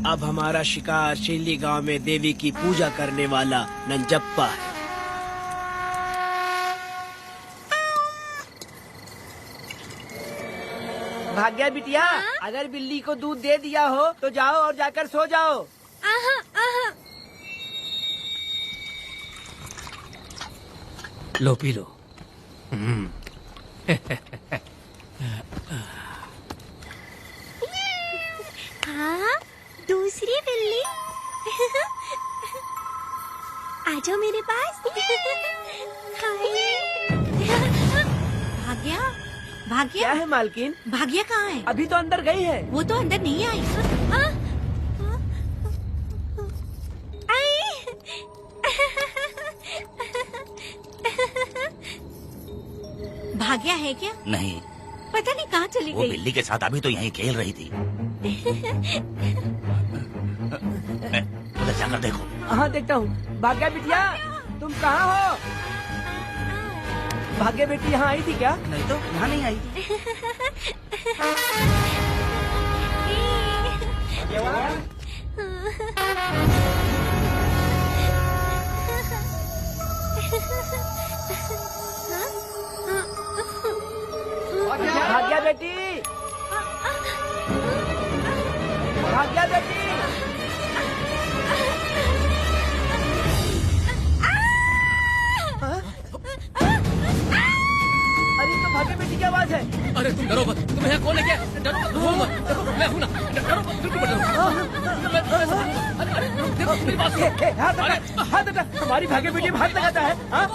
अब हमारा शिकार शिरली गांव में देवी की पूजा करने वाला नंजप्पा है। भाग्या बिटिया, अगर बिल्ली को दूध दे दिया हो तो जाओ और जाकर सो जाओ। लो पी लो। हाँ, दूसरी बिल्ली। आ जाओ मेरे पास। भाग्या, भाग्या क्या है मालकिन? भाग्या कहाँ है? अभी तो अंदर गई है। वो तो अंदर नहीं आई। भाग्या है क्या? नहीं, पता नहीं कहाँ चली वो गई। बिल्ली के साथ अभी तो यहीं खेल रही थी। उधर जाकर देखो। हाँ देखता हूँ। भाग्या बिटिया, तुम कहाँ हो? भाग्या बेटी यहाँ आई थी क्या? नहीं तो यहाँ नहीं आई। बेटी, भाग्या बेटी। अरे तो भाग्य बेटी की आवाज है। अरे तुम डरो मत, तुम्हें यहाँ कौन लेके आया? डरो मत, रो मत, देखो, मैं हूँ ना, डरो मत, बिल्कुल मत डरो। अरे देखो मेरी बात सुनो। हाथ हटा, हमारी भाग्य बेटी में हाथ लगाता है। हाँ?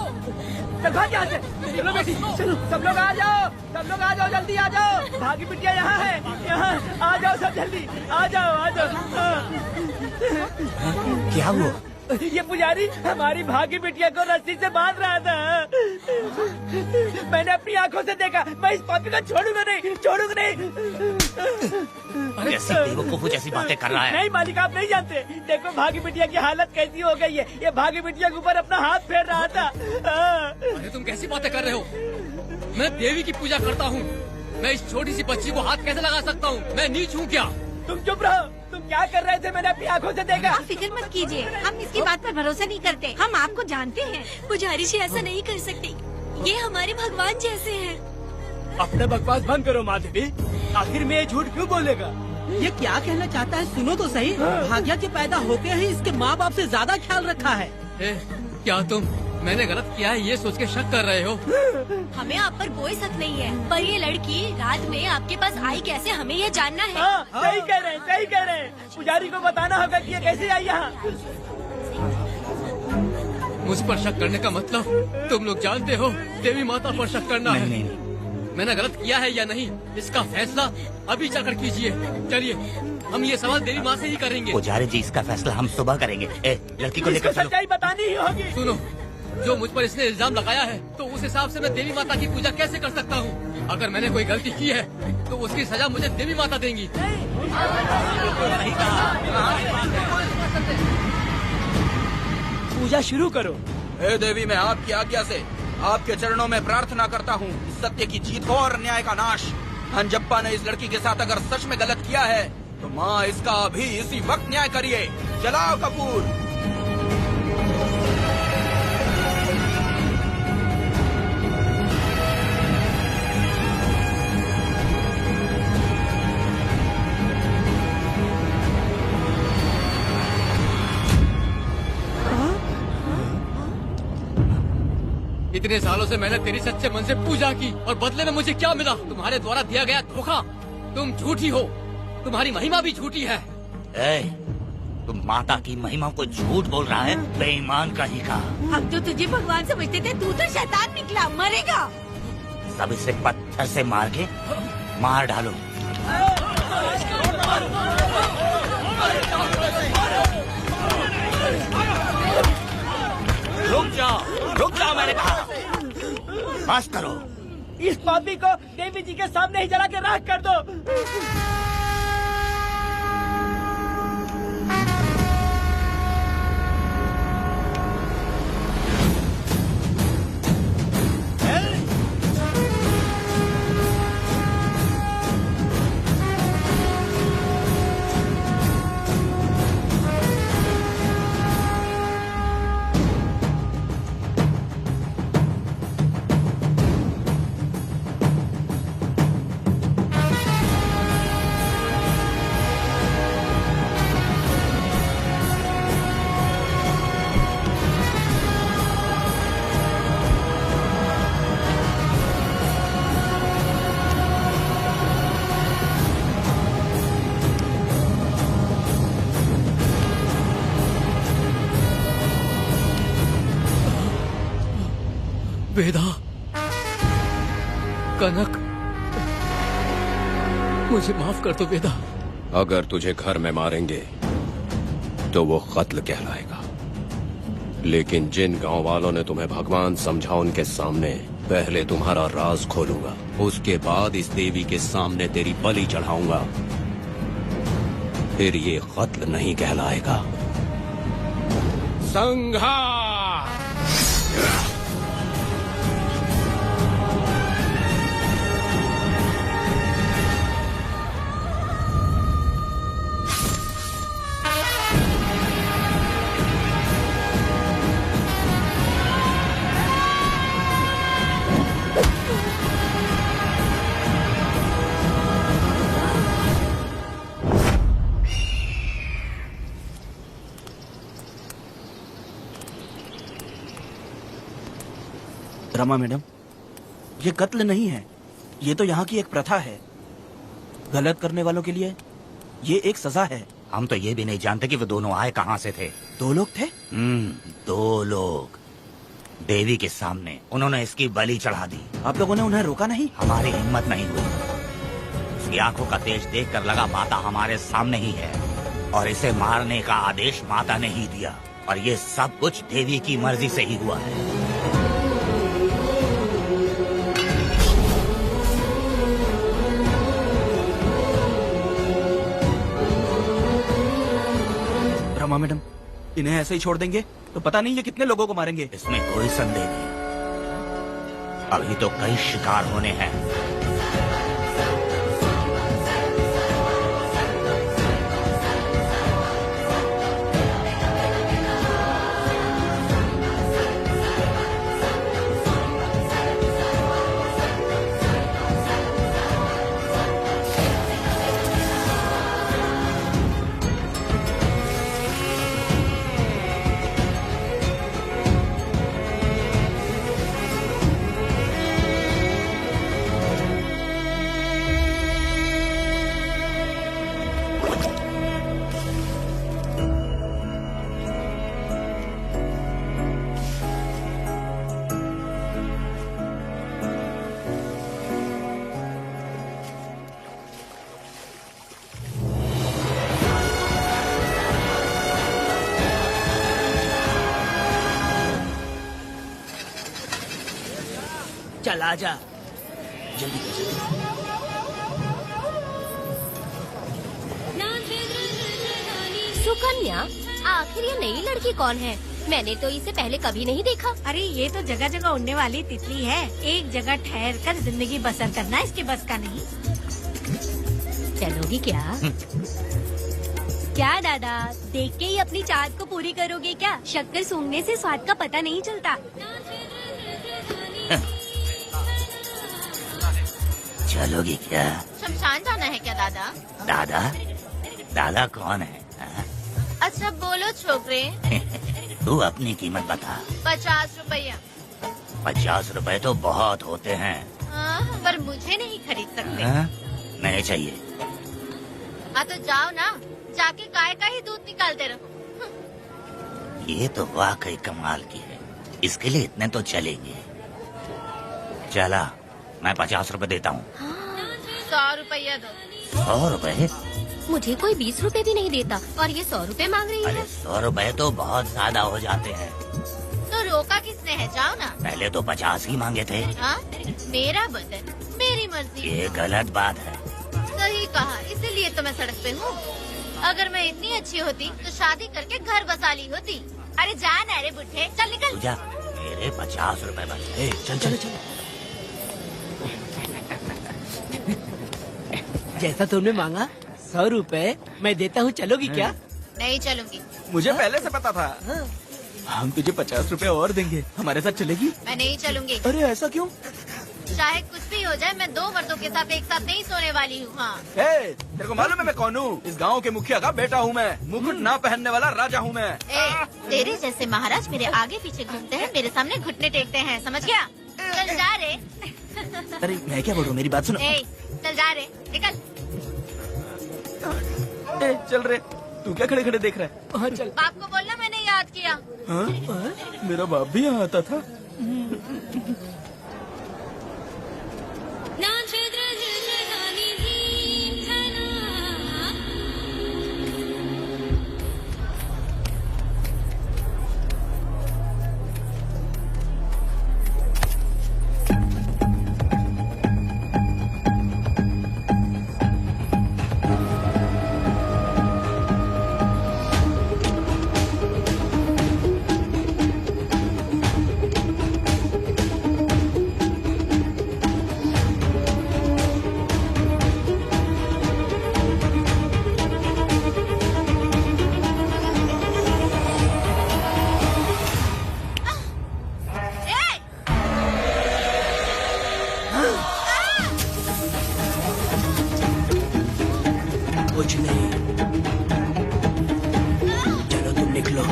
चल भाग यहाँ से। चलो बेटी, चलो सब लोग आ जाओ, सब लोग आ जाओ, जल्दी आ जाओ। भाग्य बिटिया यहाँ है, यहाँ आ जाओ सब जल्दी, आ जाओ आ जाओ। क्या हुआ? ये पुजारी हमारी भागी बिटिया को रस्सी से बांध रहा था। मैंने अपनी आंखों से देखा। मैं इस पापी को छोड़ूंगा नहीं, छोड़ूंगा नहीं। कैसी बेवकूफों जैसी बातें कर रहा है? नहीं मालिक, आप नहीं जानते। देखो भागी बिटिया की हालत कैसी हो गई है। ये भागी बिटिया के ऊपर अपना हाथ फेर रहा था। अरे तुम कैसी बातें कर रहे हो? मैं देवी की पूजा करता हूँ। मैं इस छोटी सी बच्ची को हाथ कैसे लगा सकता हूँ? मैं नीच हूँ क्या? तुम चुप रहो। तुम क्या कर रहे थे? मैंने अपनी आंखों से देखा। आप फिक्र मत कीजिए, हम इसकी बात पर भरोसा नहीं करते। हम आपको जानते हैं। पुजारी जी ऐसा नहीं कर सकती, ये हमारे भगवान जैसे हैं। अपना बकवास बंद करो माँ देवी। आखिर में ये झूठ क्यों बोलेगा? ये क्या कहना चाहता है? सुनो तो सही। भाग्या के पैदा होते ही इसके माँ बाप से ज्यादा ख्याल रखा है। क्या तुम मैंने गलत किया है ये सोच के शक कर रहे हो? हमें आप पर कोई शक नहीं है, पर ये लड़की रात में आपके पास आई कैसे, हमें ये जानना है। सही कह रहे हैं, सही कह रहे हैं। पुजारी को बताना होगा कि ये कैसे आई यहाँ। मुझ पर शक करने का मतलब तुम लोग जानते हो, देवी माता पर शक करना है। मैंने गलत किया है या नहीं, इसका फैसला अभी चलकर कीजिए। चलिए हम ये सवाल देवी माँ से ही करेंगे। पुजारी जी, इसका फैसला हम सुबह करेंगे। लड़की को लेकर चलो। सच्चाई बतानी ही होगी। सुनो, जो मुझ पर इसने इल्जाम लगाया है, तो उस हिसाब से मैं देवी माता की पूजा कैसे कर सकता हूँ? अगर मैंने कोई गलती की है तो उसकी सजा मुझे देवी माता देंगी। पूजा शुरू करो। हे देवी, मैं आपकी आज्ञा से आपके चरणों में प्रार्थना करता हूँ, सत्य की जीत हो और न्याय का नाश। अंजप्पा ने इस लड़की के साथ अगर सच में गलत किया है तो माँ इसका अभी इसी वक्त न्याय करिए। जलाओ कपूर। इतने सालों से मैंने तेरी सच्चे मन से पूजा की और बदले में मुझे क्या मिला? तुम्हारे द्वारा दिया गया धोखा। तुम झूठी हो, तुम्हारी महिमा भी झूठी है। तुम माता की महिमा को झूठ बोल रहा है, बेईमान कहीं का। हम तो तुझे भगवान समझते थे, तू तो शैतान निकला, मरेगा। सब इसे पत्थर से मार के मार डालो। रुक जाओ मैंने कहा। बस करो। इस पापी को देवी जी के सामने ही जला के राख कर दो। वेदा, कनक, मुझे माफ कर दो वेदा। अगर तुझे घर में मारेंगे तो वो कत्ल कहलाएगा, लेकिन जिन गांव वालों ने तुम्हें भगवान समझा उनके सामने पहले तुम्हारा राज खोलूंगा, उसके बाद इस देवी के सामने तेरी बलि चढ़ाऊंगा। फिर ये कत्ल नहीं कहलाएगा। संघार। रमा मैडम, ये कत्ल नहीं है, ये तो यहाँ की एक प्रथा है। गलत करने वालों के लिए ये एक सजा है। हम तो ये भी नहीं जानते कि वो दोनों आए कहाँ से थे। 2 लोग थे? 2 लोग देवी के सामने, उन्होंने इसकी बलि चढ़ा दी। आप लोगों ने उन्हें रोका नहीं? हमारी हिम्मत नहीं हुई। इसकी आंखों का तेज देखकर लगा माता हमारे सामने ही है, और इसे मारने का आदेश माता ने ही दिया, और ये सब कुछ देवी की मर्जी से ही हुआ है। रमा मैडम, इन्हें ऐसे ही छोड़ देंगे तो पता नहीं ये कितने लोगों को मारेंगे। इसमें कोई संदेह नहीं। अभी तो कई शिकार होने हैं। चल आजा, जल्दी कर, जल्दी। सुकन्या, आखिर ये नई लड़की कौन है? मैंने तो इसे पहले कभी नहीं देखा। अरे ये तो जगह जगह उड़ने वाली तितली है। एक जगह ठहर कर जिंदगी बसर करना इसके बस का नहीं। चलोगी क्या? क्या दादा, देख के ही अपनी चाहत को पूरी करोगे क्या? शक्कर सूंघने से स्वाद का पता नहीं चलता। चलोगी क्या? शमशान जाना है क्या दादा? दादा? दादा कौन है? अच्छा बोलो छोकरे। तू अपनी कीमत बता। 50 रुपया। 50 रुपए तो बहुत होते हैं। हाँ, पर मुझे नहीं खरीद सकते। हाँ? नहीं चाहिए। हाँ तो जाओ ना, जाके गाय का ही दूध निकालते रहो। ये तो वाकई कमाल की है। इसके लिए इतने तो चलेंगे। चला, मैं 50 रुपए देता हूँ। 100 रुपया दो। 100 रुपए? मुझे कोई 20 रुपए भी नहीं देता और ये 100 रुपए मांग रही अरे है। 100 रुपए तो बहुत ज्यादा हो जाते हैं। तो रोका किसने है? जाओ ना। पहले तो 50 ही मांगे थे। हाँ? मेरा बदन, मेरी मर्जी। ये गलत बात है। सही कहा, इसीलिए तो मैं सड़क पे हूँ। अगर मैं इतनी अच्छी होती तो शादी करके घर बसा ली होती। अरे जान, अरे बुढ़े, चल निकल। पूजा, मेरे 50 रुपए बचे। चल चल चल। जैसा तुमने मांगा 100 रुपए मैं देता हूँ, चलोगी क्या? नहीं चलूंगी। मुझे पहले से पता था। हम तुझे 50 रुपए और देंगे, हमारे साथ चलेगी? मैं नहीं चलूंगी। अरे ऐसा क्यों? चाहे कुछ भी हो जाए, मैं 2 मर्दों के साथ एक साथ नहीं सोने वाली हूँ। हाँ। तेरे को मालूम है मैं कौन हूँ? इस गांव के मुखिया का बेटा हूँ मैं। मुकुट ना पहनने वाला राजा हूँ मैं। तेरे जैसे महाराज मेरे आगे पीछे घूमते हैं, मेरे सामने घुटने टेकते हैं, समझ गया? चल जा रे। अरे मैं क्या बोलूँ, मेरी बात सुनो। चल जा रे, निकल। चल रे, तू क्या खड़े खड़े देख रहा है? हाँ चल। बाप को बोलना मैंने याद किया। हाँ? मेरा बाप भी यहाँ आता था। कुछ नहीं, चलो तुम निकलो।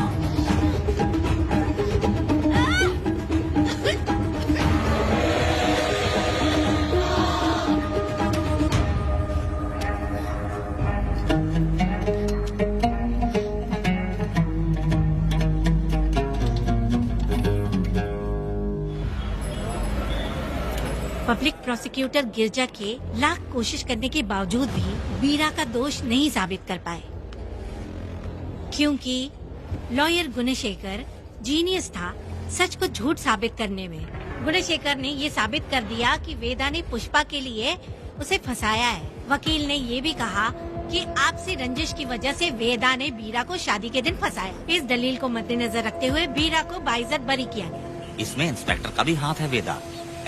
पब्लिक प्रोसिक्यूटर गिरजा के लाख कोशिश करने के बावजूद भी वीरा का दोष नहीं साबित कर पाए, क्योंकि लॉयर गुणशेखर जीनियस था सच को झूठ साबित करने में। गुणशेखर ने ये साबित कर दिया कि वेदा ने पुष्पा के लिए उसे फंसाया है। वकील ने ये भी कहा कि आपसी रंजिश की वजह से वेदा ने वीरा को शादी के दिन फंसाया। इस दलील को मद्देनजर रखते हुए वीरा को बाइज्जत बरी किया गया। इसमें इंस्पेक्टर का भी हाथ है वेदा।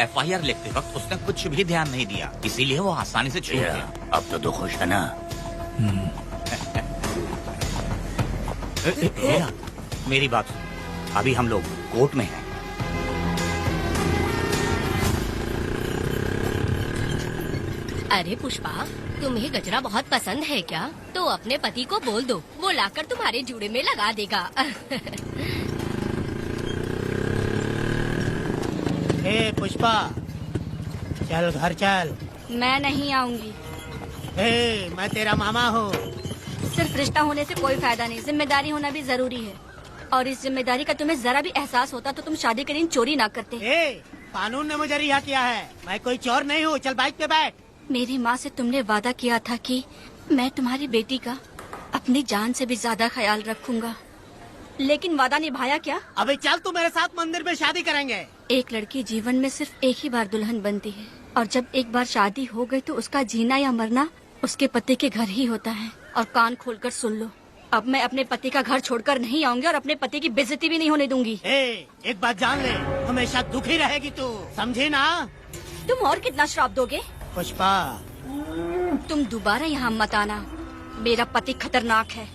FIR लिखते वक्त उसने कुछ भी ध्यान नहीं दिया, इसीलिए वो आसानी से छूट गया। अब तो खुश है ना? वेदा, मेरी बात सुन, अभी हम लोग कोर्ट में हैं। अरे पुष्पा, तुम्हें गजरा बहुत पसंद है क्या? तो अपने पति को बोल दो, वो लाकर तुम्हारे जूड़े में लगा देगा। ए पुष्पा, चल घर चल। मैं नहीं आऊंगी। ए, मैं तेरा मामा हूँ। सिर्फ रिश्ता होने से कोई फायदा नहीं, जिम्मेदारी होना भी जरूरी है। और इस जिम्मेदारी का तुम्हें जरा भी एहसास होता तो तुम शादी के दिन चोरी ना करते। कानून ने मुझे रिहा किया है, मैं कोई चोर नहीं हूँ। चल बाइक पे बैठ। मेरी माँ से तुमने वादा किया था कि मैं तुम्हारी बेटी का अपनी जान से भी ज्यादा ख्याल रखूंगा, लेकिन वादा निभाया क्या? अबे चल, तू मेरे साथ मंदिर में शादी करेंगे। एक लड़की जीवन में सिर्फ एक ही बार दुल्हन बनती है, और जब एक बार शादी हो गई तो उसका जीना या मरना उसके पति के घर ही होता है। और कान खोलकर सुन लो, अब मैं अपने पति का घर छोड़कर नहीं आऊंगी और अपने पति की बेइज्जती भी नहीं होने दूंगी। एक बात जान ले, हमेशा दुखी रहेगी तू, समझी ना? तुम और कितना श्राप दोगे? पुष्पा, तुम दोबारा यहाँ मत आना, मेरा पति खतरनाक है।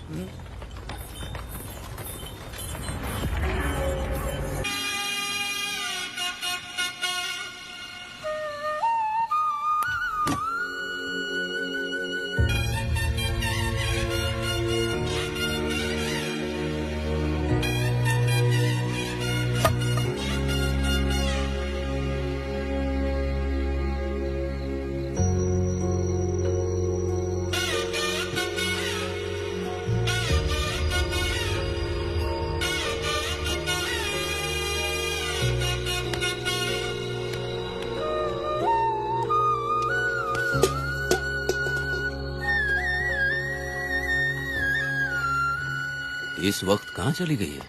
इस वक्त कहाँ चली गई है?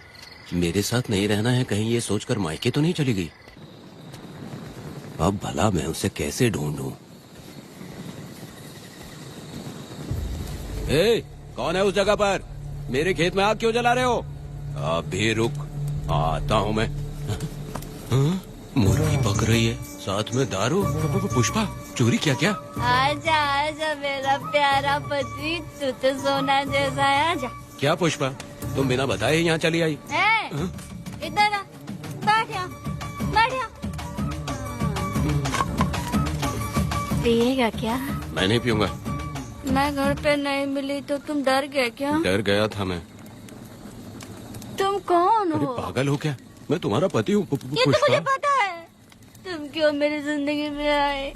मेरे साथ नहीं रहना है कहीं ये सोचकर मायके तो नहीं चली गई? अब भला मैं उसे कैसे ढूंढूं? ए, कौन है उस जगह पर? मेरे खेत में आग क्यों जला रहे हो? अब भी रुक, आता हूँ मैं। हाँ? मुर्गी पक रही है, साथ में दारू। पुष्पा, चोरी क्या? क्या? आजा आजा मेरा प्यारा पति, तू तो सोना जैसा है। आजा। क्या पुष्पा, तुम बिना बताए ही यहाँ चली आई? इधर आ, बैठ यहाँ, बैठ यहाँ। पिएगा क्या? मैं नहीं पीऊंगा। मैं घर पे नहीं मिली तो तुम डर गए क्या? डर गया था मैं। तुम कौन अरे हो? पागल हो क्या? मैं तुम्हारा पति हूँ। ये तो मुझे पता है। तुम क्यों मेरी जिंदगी में आए?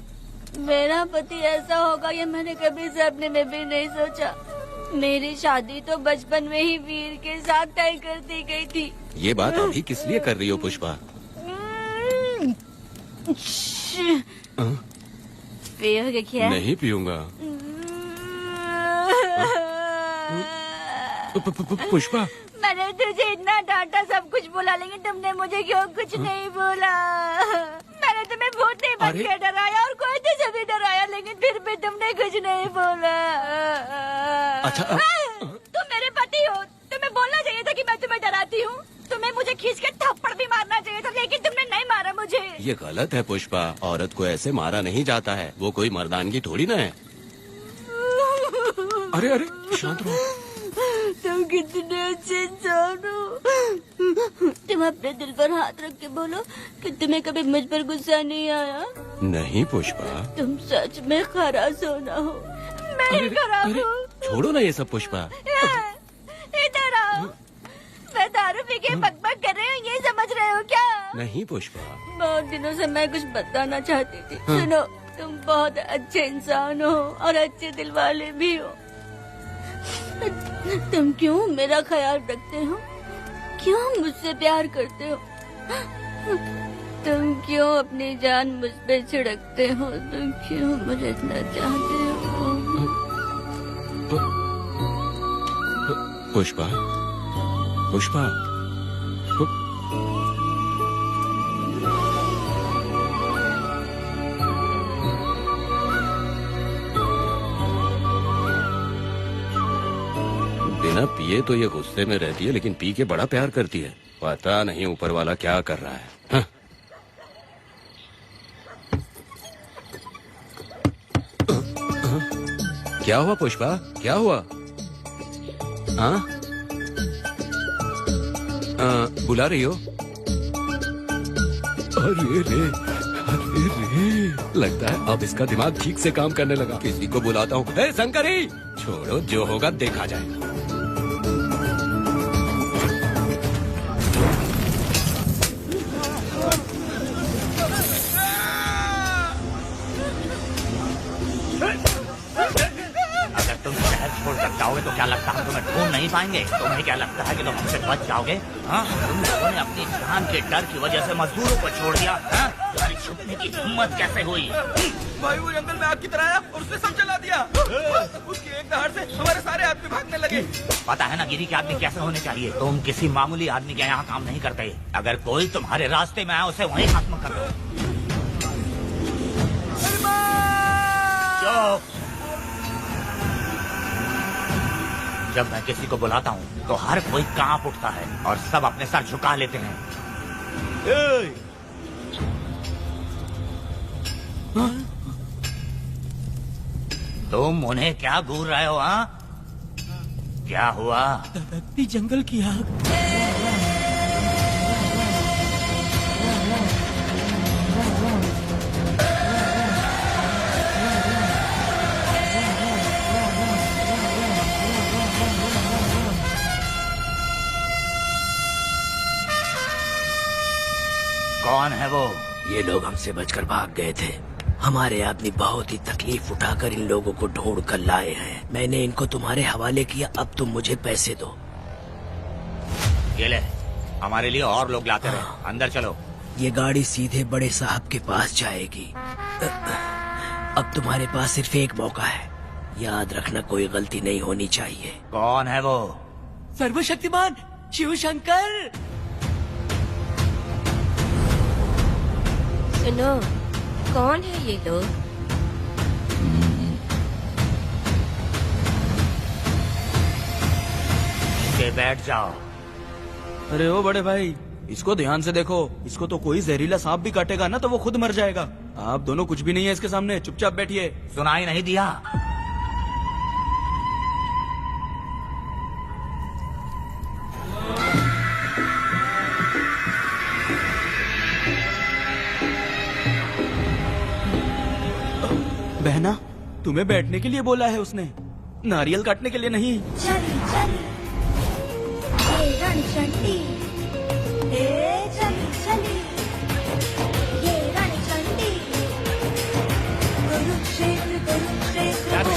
मेरा पति ऐसा होगा ये मैंने कभी सपने में भी नहीं सोचा। मेरी शादी तो बचपन में ही वीर के साथ तय कर दी गई थी। ये बात अभी किस लिए कर रही हो पुष्पा? पियोगे क्या? नहीं पीऊंगा। पुष्पा, मैंने तुझे इतना डांटा, सब कुछ बोला, लेकिन तुमने मुझे क्यों कुछ नहीं बोला? मैंने तुम्हें भूतनी बन के डराया और कोई तुझे भी डराया, लेकिन फिर भी तुमने कुछ नहीं बोला। अच्छा, तुम मेरे पति हो, तुम्हें बोलना चाहिए था कि मैं तुम्हें डराती हूँ। तुम्हें मुझे खींच के थप्पड़ भी मारना चाहिए था, लेकिन तुमने नहीं मारा मुझे। ये गलत है पुष्पा, औरत को ऐसे मारा नहीं जाता है, वो कोई मर्दानगी थोड़ी ना है। अरे अरे शांत रहो। तुम कितने अच्छे इंसान हो। तुम अपने दिल पर हाथ रख के बोलो कि तुम्हें कभी मुझ पर गुस्सा नहीं आया। नहीं पुष्पा, तुम सच में खरा सोना हो। मैं खराब हूँ। छोड़ो ना ये सब पुष्पा। इधर आओ। मैं दारू पी के बकबक कर रही हूँ, ये समझ रहे हो क्या? नहीं पुष्पा, बहुत दिनों से मैं कुछ बताना चाहती थी। सुनो, तुम बहुत अच्छे इंसान हो और अच्छे दिल वाले भी हो। तुम क्यों मेरा ख्याल रखते हो? क्यों मुझसे प्यार करते हो? तुम क्यों अपनी जान मुझ पे छिड़कते हो? तुम क्यों मुझे इतना चाहते हो? पुष्पा, पुष्पा, बिना पिए तो ये गुस्से में रहती है, लेकिन पी के बड़ा प्यार करती है। पता नहीं ऊपर वाला क्या कर रहा है। हाँ? क्या हुआ पुष्पा, क्या हुआ? हाँ? बुला रही हो? अरे रे, लगता है अब इसका दिमाग ठीक से काम करने लगा। किसी को बुलाता हूँ। हे शंकरी, छोड़ो, जो होगा देखा जाएगा। अगर तुम शहर छोड़कर जाओगे तो क्या लगता है तुम्हें ढूंढ नहीं पाएंगे? तुम्हें क्या लगता है कि तुम हमसे बच जाओगे? हाँ? तुम लोगों ने अपनी जान के डर की वजह से मजदूरों को छोड़ दिया। हाँ? तुम्हारी छुपने की हिम्मत कैसे हुई? भाई वो जंगल में आग की तरह आया और उसने सब जला दिया। उसके एक दहाड़ से हमारे सारे आदमी भागने लगे। पता है ना गिरी के आदमी कैसे होने चाहिए? तुम किसी मामूली आदमी के यहाँ काम नहीं करते। अगर कोई तुम्हारे रास्ते में आया उसे वहीं खत्म कर दो। चुप। जब मैं किसी को बुलाता हूँ तो हर कोई कांप उठता है और सब अपने सर झुका लेते हैं। तुम उन्हें क्या घूर रहे हो? हाँ, क्या हुआ? दादाजी, जंगल की आग। कौन है वो? ये लोग हमसे बचकर भाग गए थे। हमारे आदमी बहुत ही तकलीफ उठाकर इन लोगों को ढूंढ कर लाए हैं। मैंने इनको तुम्हारे हवाले किया, अब तुम मुझे पैसे दो। ये ले, हमारे लिए और लोग लाते रहे। अंदर चलो। ये गाड़ी सीधे बड़े साहब के पास जाएगी। अब तुम्हारे पास सिर्फ एक मौका है, याद रखना कोई गलती नहीं होनी चाहिए। कौन है वो? सर्वशक्तिमान शिव शंकर। सुनो, कौन है ये लोग? बैठ जाओ। अरे ओ बड़े भाई, इसको ध्यान से देखो। इसको तो कोई जहरीला सांप भी काटेगा ना तो वो खुद मर जाएगा। आप दोनों कुछ भी नहीं है इसके सामने, चुपचाप बैठिए। सुनाई नहीं दिया? बहना, तुम्हें बैठने के लिए बोला है उसने, नारियल काटने के लिए नहीं। चली चली ये रणचंडी, चली चली ये रणचंडी। कुरुक्षेत्र कुरुक्षेत्र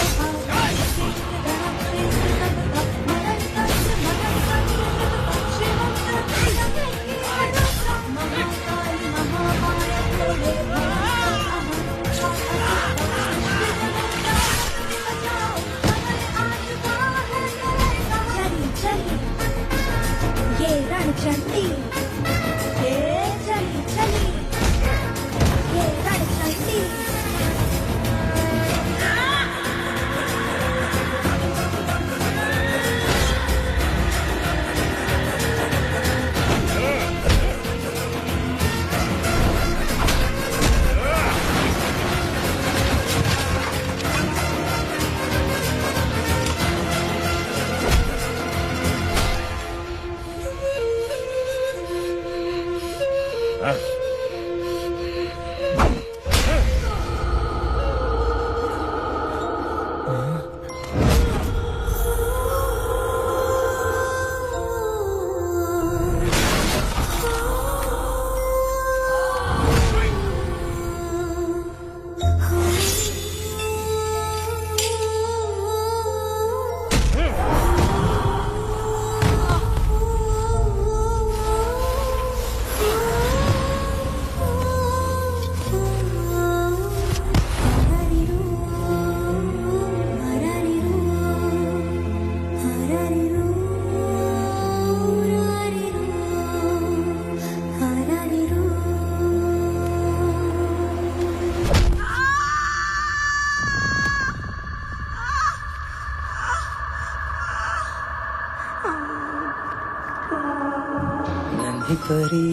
परी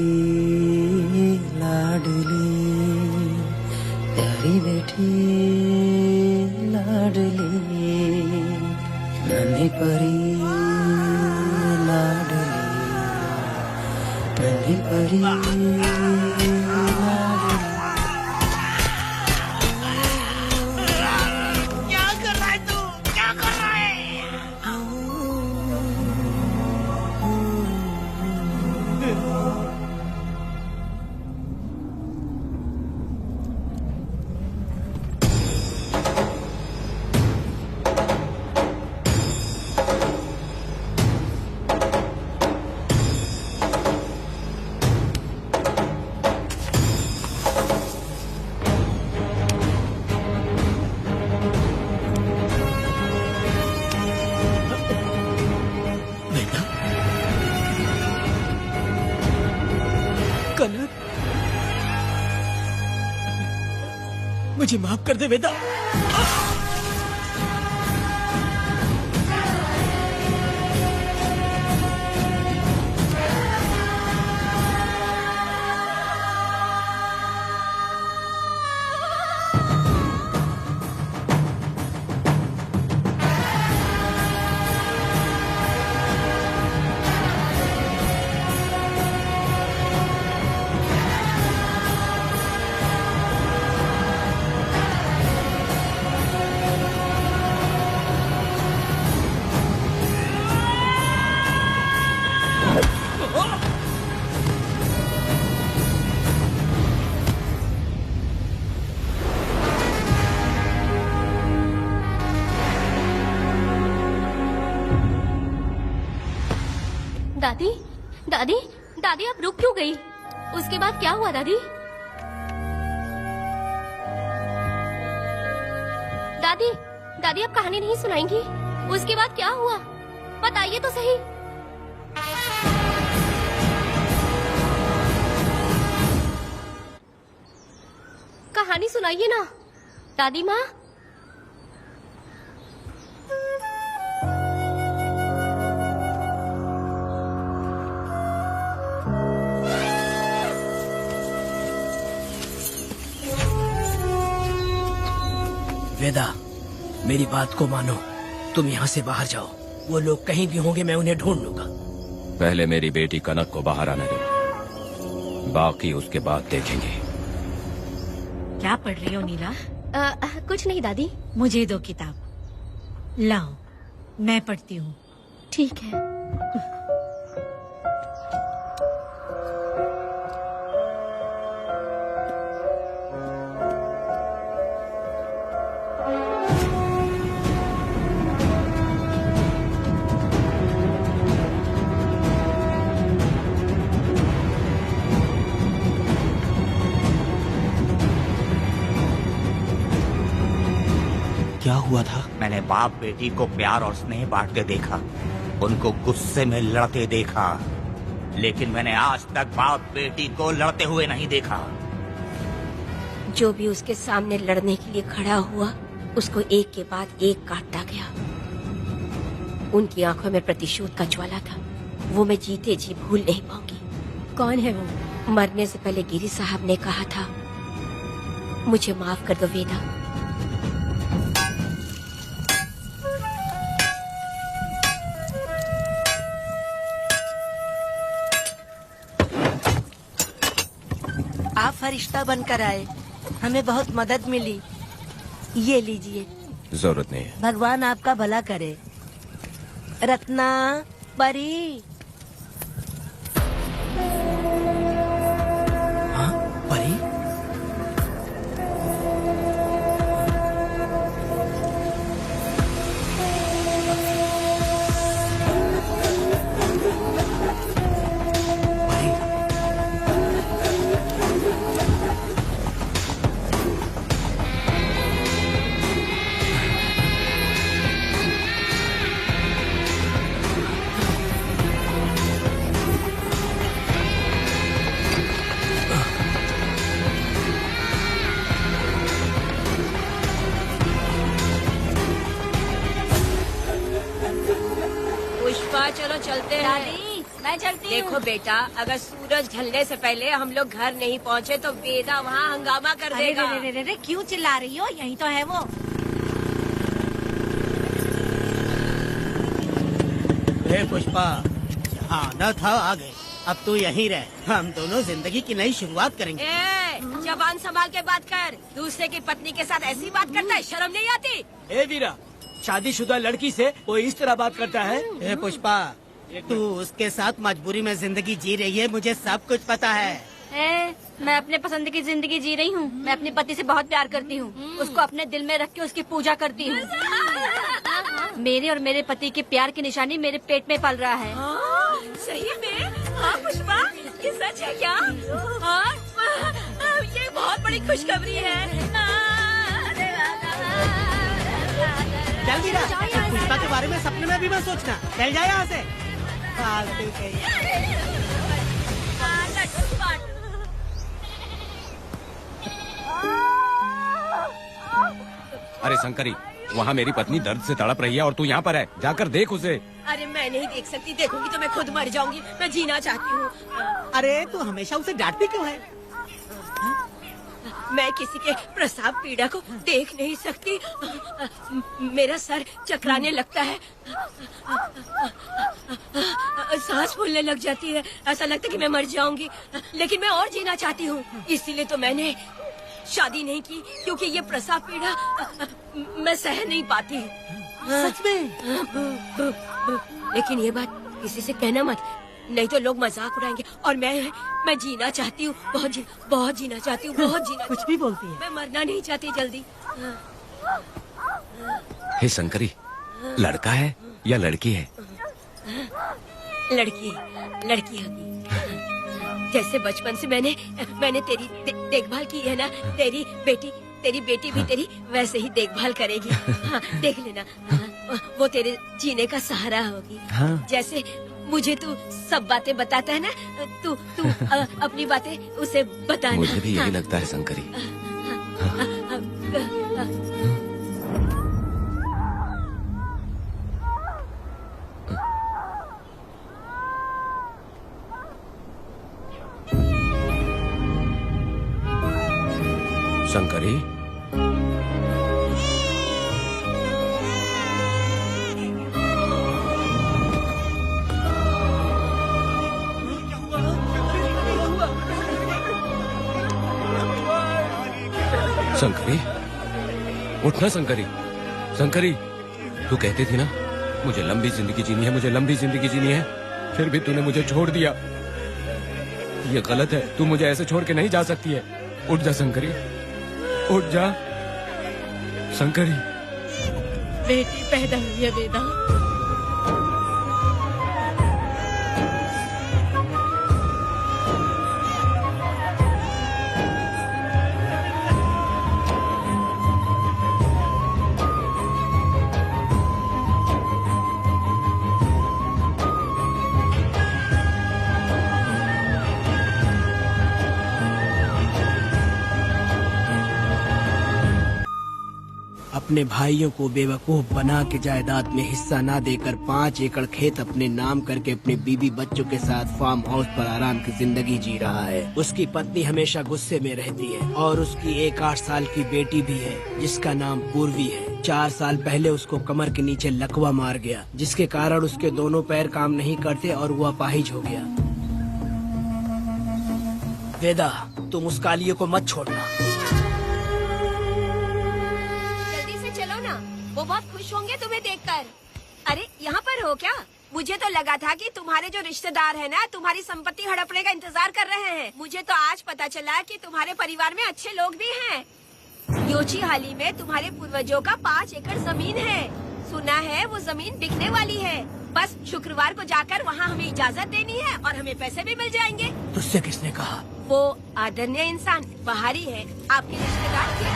लाडली प्यारी बेटी लाडली नन्ही परी लाडली नन्ही परी क्या कर रहा है तू? क्या कर रहा है? कनक, मुझे माफ कर दे वेदा। दादी, दादी, दादी आप रुक क्यों गई? उसके बाद क्या हुआ दादी? दादी, दादी आप कहानी नहीं सुनाएंगी? उसके बाद क्या हुआ? बताइए तो सही। कहानी सुनाइए ना, दादी माँ। वेदा, मेरी बात को मानो, तुम यहाँ से बाहर जाओ। वो लोग कहीं भी होंगे, मैं उन्हें ढूंढ लूंगा। पहले मेरी बेटी कनक को बाहर आने दो, बाकी उसके बाद देखेंगे। क्या पढ़ रही हो नीला? कुछ नहीं दादी। मुझे दो किताब। लाओ, मैं पढ़ती हूँ। ठीक है। क्या हुआ था? मैंने बाप बेटी को प्यार और स्नेह बांटते देखा, उनको गुस्से में लड़ते देखा, लेकिन मैंने आज तक बाप बेटी को लड़ते हुए नहीं देखा। जो भी उसके सामने लड़ने के लिए खड़ा हुआ, उसको एक के बाद एक काटता गया। उनकी आंखों में प्रतिशोध का ज्वाला था, वो मैं जीते जी भूल नहीं पाऊंगी। कौन है वो? मरने से पहले गिरी साहब ने कहा था, मुझे माफ कर दो वेदा। आप फरिश्ता बनकर आए, हमें बहुत मदद मिली। ये लीजिए। जरूरत नहीं है। भगवान आपका भला करे। रत्ना, परी। हाँ, परी? पुष्पा, चलो चलते हैं। दादी, मैं चलती देखो बेटा, अगर सूरज ढलने से पहले हम लोग घर नहीं पहुँचे तो वेदा वहाँ हंगामा कर अरे देगा। रे रे रे रे, क्यों चिल्ला रही हो? यही तो है वो। हे पुष्पा, आना था आ गए, अब तू यहीं रह। हम दोनों जिंदगी की नई शुरुआत करेंगे। ए, जबान संभाल के बात कर। दूसरे की पत्नी के साथ ऐसी बात करता है, शर्म नहीं आती? ए वीरा, शादीशुदा लड़की से कोई इस तरह बात करता है? हे पुष्पा, तू उसके साथ मजबूरी में जिंदगी जी रही है, मुझे सब कुछ पता है। मैं अपने पसंद की जिंदगी जी रही हूँ। मैं अपने पति से बहुत प्यार करती हूँ। उसको अपने दिल में रख के उसकी पूजा करती हूँ। मेरे और मेरे पति के प्यार की निशानी मेरे पेट में पल रहा है। सही में? हाँ पुष्पा, ये सच है क्या? हाँ, ये बहुत बड़ी खुशखबरी है। चल वीरा, पुष्पा के बारे में सपने में भी मत सोचना। चल जा यहाँ से। फालतू के। अरे शंकरी, वहाँ मेरी पत्नी दर्द से तड़प रही है और तू यहाँ पर है, जाकर देख उसे। अरे मैं नहीं देख सकती, देखूंगी तो मैं खुद मर जाऊंगी। मैं जीना चाहती हूँ। अरे तू हमेशा उसे डांटती क्यों है? मैं किसी के प्रसाव पीड़ा को देख नहीं सकती। मेरा सर चकराने लगता है, सांस फूलने लग जाती है, ऐसा लगता है कि मैं मर जाऊंगी। लेकिन मैं और जीना चाहती हूँ, इसीलिए तो मैंने शादी नहीं की, क्योंकि ये प्रसाव पीड़ा मैं सह नहीं पाती। सच में? लेकिन ये बात किसी से कहना मत, नहीं तो लोग मजाक उड़ाएंगे। और मैं जीना चाहती हूँ, बहुत जीना चाहती हूँ, बहुत जीना। कुछ भी बोलती है। मैं मरना नहीं चाहती जल्दी। हे शंकरी, लड़का है या लड़की है? लड़की होगी। जैसे बचपन से मैंने तेरी देखभाल की है ना, तेरी बेटी भी तेरी वैसे ही देखभाल करेगी। हाँ, देख लेना। हाँ, वो तेरे जीने का सहारा होगी। हाँ। जैसे मुझे तू सब बातें बताता है ना, तू अपनी बातें उसे बताना। मुझे भी यही हाँ। लगता है शंकरी। शंकरी, शंकरी, उठना शंकरी। शंकरी, तू कहती थी ना मुझे लंबी जिंदगी जीनी है, मुझे लंबी जिंदगी जीनी है, फिर भी तूने मुझे छोड़ दिया। ये गलत है, तू मुझे ऐसे छोड़ के नहीं जा सकती है। उठ जा शंकरी, उठ जा शंकरी। बेटी पैदा हुई है वेदा। अपने भाइयों को बेवकूफ बना के जायदाद में हिस्सा ना देकर 5 एकड़ खेत अपने नाम करके अपने बीबी बच्चों के साथ फार्म हाउस पर आराम की जिंदगी जी रहा है। उसकी पत्नी हमेशा गुस्से में रहती है और उसकी एक 8 साल की बेटी भी है जिसका नाम पूर्वी है। 4 साल पहले उसको कमर के नीचे लकवा मार गया, जिसके कारण उसके दोनों पैर काम नहीं करते और वो अपाहिज हो गया। वेदा, तुम उस कालिये को मत छोड़ना। चलो ना, वो बहुत खुश होंगे तुम्हें देखकर। अरे यहाँ पर हो क्या? मुझे तो लगा था कि तुम्हारे जो रिश्तेदार हैं ना, तुम्हारी संपत्ति हड़पने का इंतजार कर रहे हैं। मुझे तो आज पता चला कि तुम्हारे परिवार में अच्छे लोग भी हैं। योची हाली में तुम्हारे पूर्वजों का 5 एकड़ जमीन है। सुना है वो जमीन बिकने वाली है। बस शुक्रवार को जाकर वहाँ हमें इजाजत देनी है और हमें पैसे भी मिल जाएंगे। तुझसे किसने कहा? वो आदरणीय इंसान बाहरी है, आपके रिश्तेदार थे।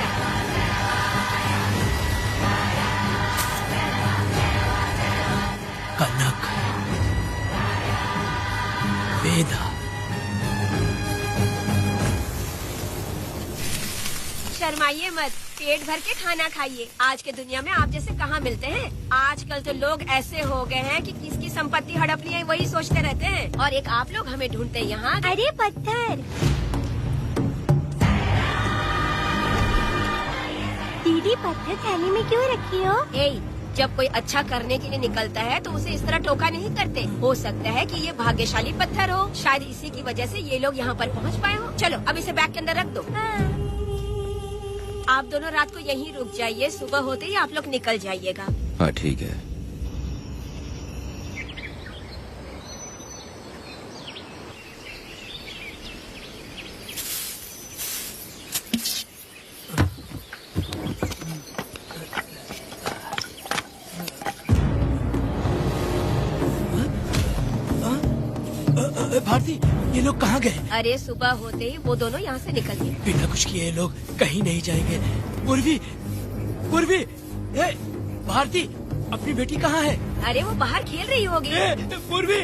कनक, वेदा, शर्माइए मत, पेट भर के खाना खाइए। आज के दुनिया में आप जैसे कहाँ मिलते हैं। आजकल तो लोग ऐसे हो गए हैं कि किसकी संपत्ति हड़प ली है वही सोचते रहते हैं, और एक आप लोग हमें ढूंढते हैं यहाँ। अरे पत्थर, दीदी पत्थर थैली में क्यों रखी हो? जब कोई अच्छा करने के लिए निकलता है तो उसे इस तरह टोका नहीं करते। हो सकता है कि ये भाग्यशाली पत्थर हो, शायद इसी की वजह से ये लोग यहाँ पर पहुँच पाए हो। चलो अब इसे बैग के अंदर रख दो। आप दोनों रात को यहीं रुक जाइए, सुबह होते ही आप लोग निकल जाइएगा। हाँ ठीक है। भारती, ये लोग कहाँ गए? अरे सुबह होते ही वो दोनों यहाँ से निकल गए। बिना कुछ किए ये लोग कहीं नहीं जाएंगे। पूर्वी, पूर्वी, ए, भारती, अपनी बेटी कहाँ है? अरे वो बाहर खेल रही होगी। पूर्वी,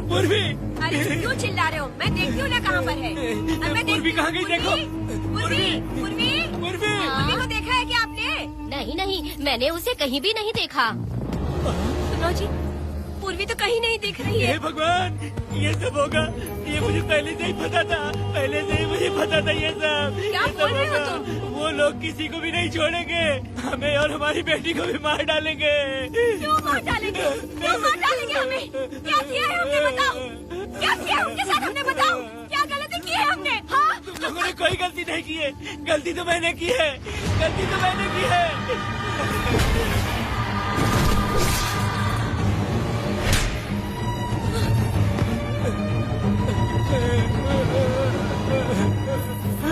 पूर्वी, अरे क्यों चिल्ला रहे हो? मैं देखती हूँ ना कहाँ पर है। पूर्वी कहाँ गई? देखो। पूर्वी, पूर्वी, पूर्वी को देखा है क्या आपने? नहीं, मैंने उसे कहीं भी नहीं देखा। सुनो जी, पूर्वी तो कहीं नहीं दिख रही है। हे भगवान, ये सब होगा, ये मुझे पहले से ही पता था। पहले से ही मुझे पता था ये सब। क्या बोल रहे हो तुम? वो लोग किसी को भी नहीं छोड़ेंगे, हमें और हमारी बेटी को भी मार डालेंगे। क्यों मार डालेंगे? क्यों मार डालेंगे हमें? क्या किया है हमने बताओ? क्या किया है उनके साथ हमने बताओ? क्या गलती की है हमने? हाँ? तुम लोगों ने कोई गलती नहीं की है। गलती तो मैंने की है, गलती तो मैंने की है।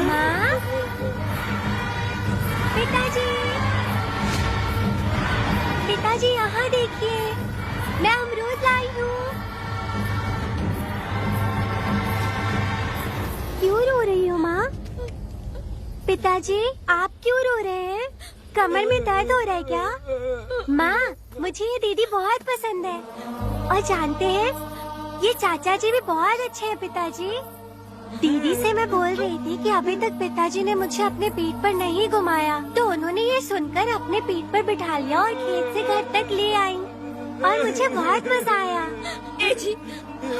माँ, पिताजी, पिताजी यहाँ देखिए, मैं अमरूद लाई हूँ। क्यों रो रही हो माँ? पिताजी, आप क्यों रो रहे हैं? कमर में दर्द हो रहा है क्या? माँ, मुझे ये दीदी बहुत पसंद है, और जानते हैं ये चाचा जी भी बहुत अच्छे हैं पिताजी। दीदी से मैं बोल रही थी कि अभी तक पिताजी ने मुझे अपने पीठ पर नहीं घुमाया, तो उन्होंने ये सुनकर अपने पीठ पर बिठा लिया और खेत से घर तक ले आई, और मुझे बहुत मजा आया। ए जी,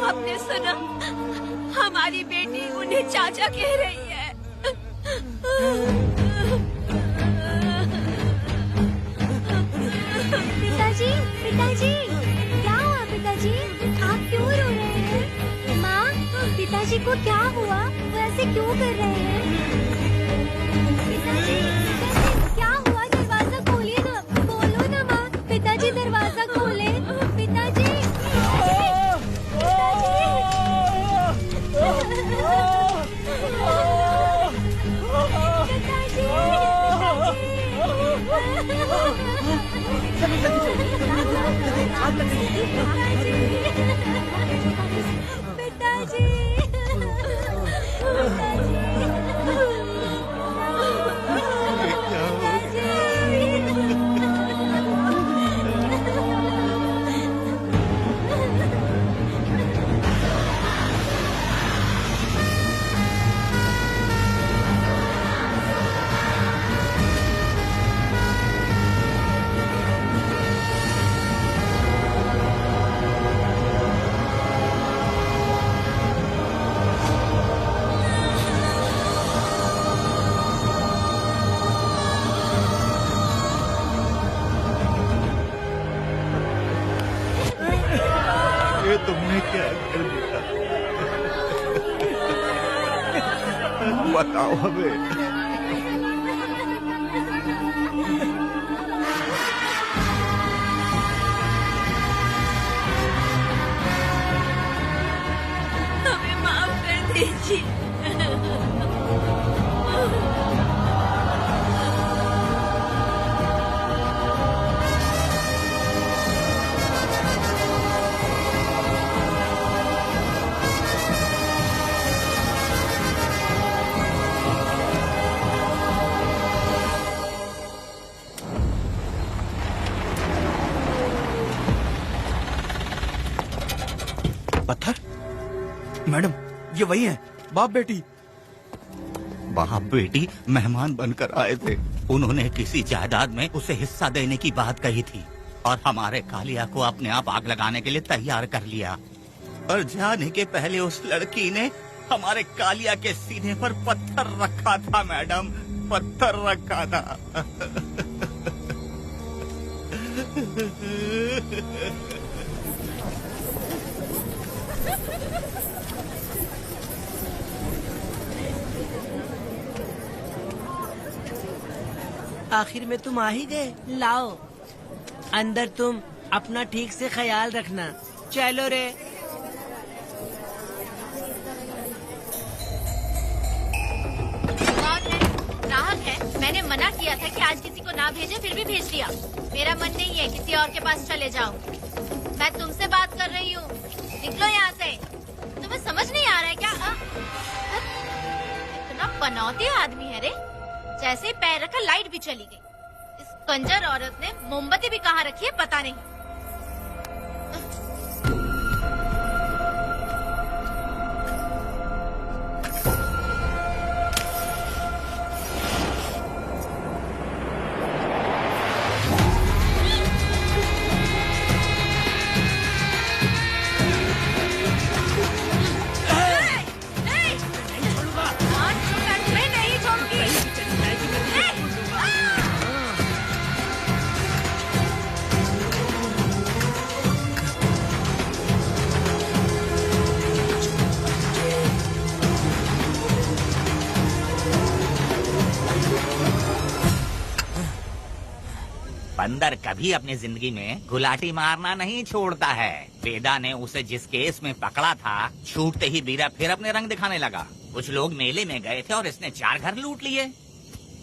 आपने सुना? हमारी बेटी उन्हें चाचा कह रही है। पिताजी, पिताजी, क्या हुआ पिताजी? आप क्यों रो रहे हैं? माँ, पिताजी को क्या हुआ? वो ऐसे क्यों कर रहे हैं? पिताजी, पिताजी, क्या हुआ? दरवाजा खोलिए ना, बोलो ना माँ। पिताजी दरवाजा खोले। पिताजी, ये तुमने क्या कर दिया? बताओ हमें। हमें माफ कर दीजिए। पत्थर? मैडम, ये वही है, बाप बेटी। बाप बेटी मेहमान बनकर आए थे। उन्होंने किसी जायदाद में उसे हिस्सा देने की बात कही थी और हमारे कालिया को अपने आप आग लगाने के लिए तैयार कर लिया। और जाने के पहले उस लड़की ने हमारे कालिया के सीने पर पत्थर रखा था मैडम, पत्थर रखा था। आखिर में तुम आ ही गए। लाओ अंदर, तुम अपना ठीक से ख्याल रखना। चलो रे। ग्राहक है, मैंने मना किया था कि आज किसी को ना भेजे, फिर भी भेज दिया। मेरा मन नहीं है, किसी और के पास चले जाओ। मैं तुमसे बात कर रही हूँ, निकलो यहाँ से। तुम्हें समझ नहीं आ रहा है क्या? इतना पनौती आदमी है रे, जैसे ही पैर रखा लाइट भी चली गई। इस कंजर औरत ने मोमबत्ती भी कहाँ रखी है पता नहीं। बंदर कभी अपनी जिंदगी में गुलाटी मारना नहीं छोड़ता है। वेदा ने उसे जिस केस में पकड़ा था, छूटते ही वीरा फिर अपने रंग दिखाने लगा। कुछ लोग मेले में गए थे और इसने 4 घर लूट लिए।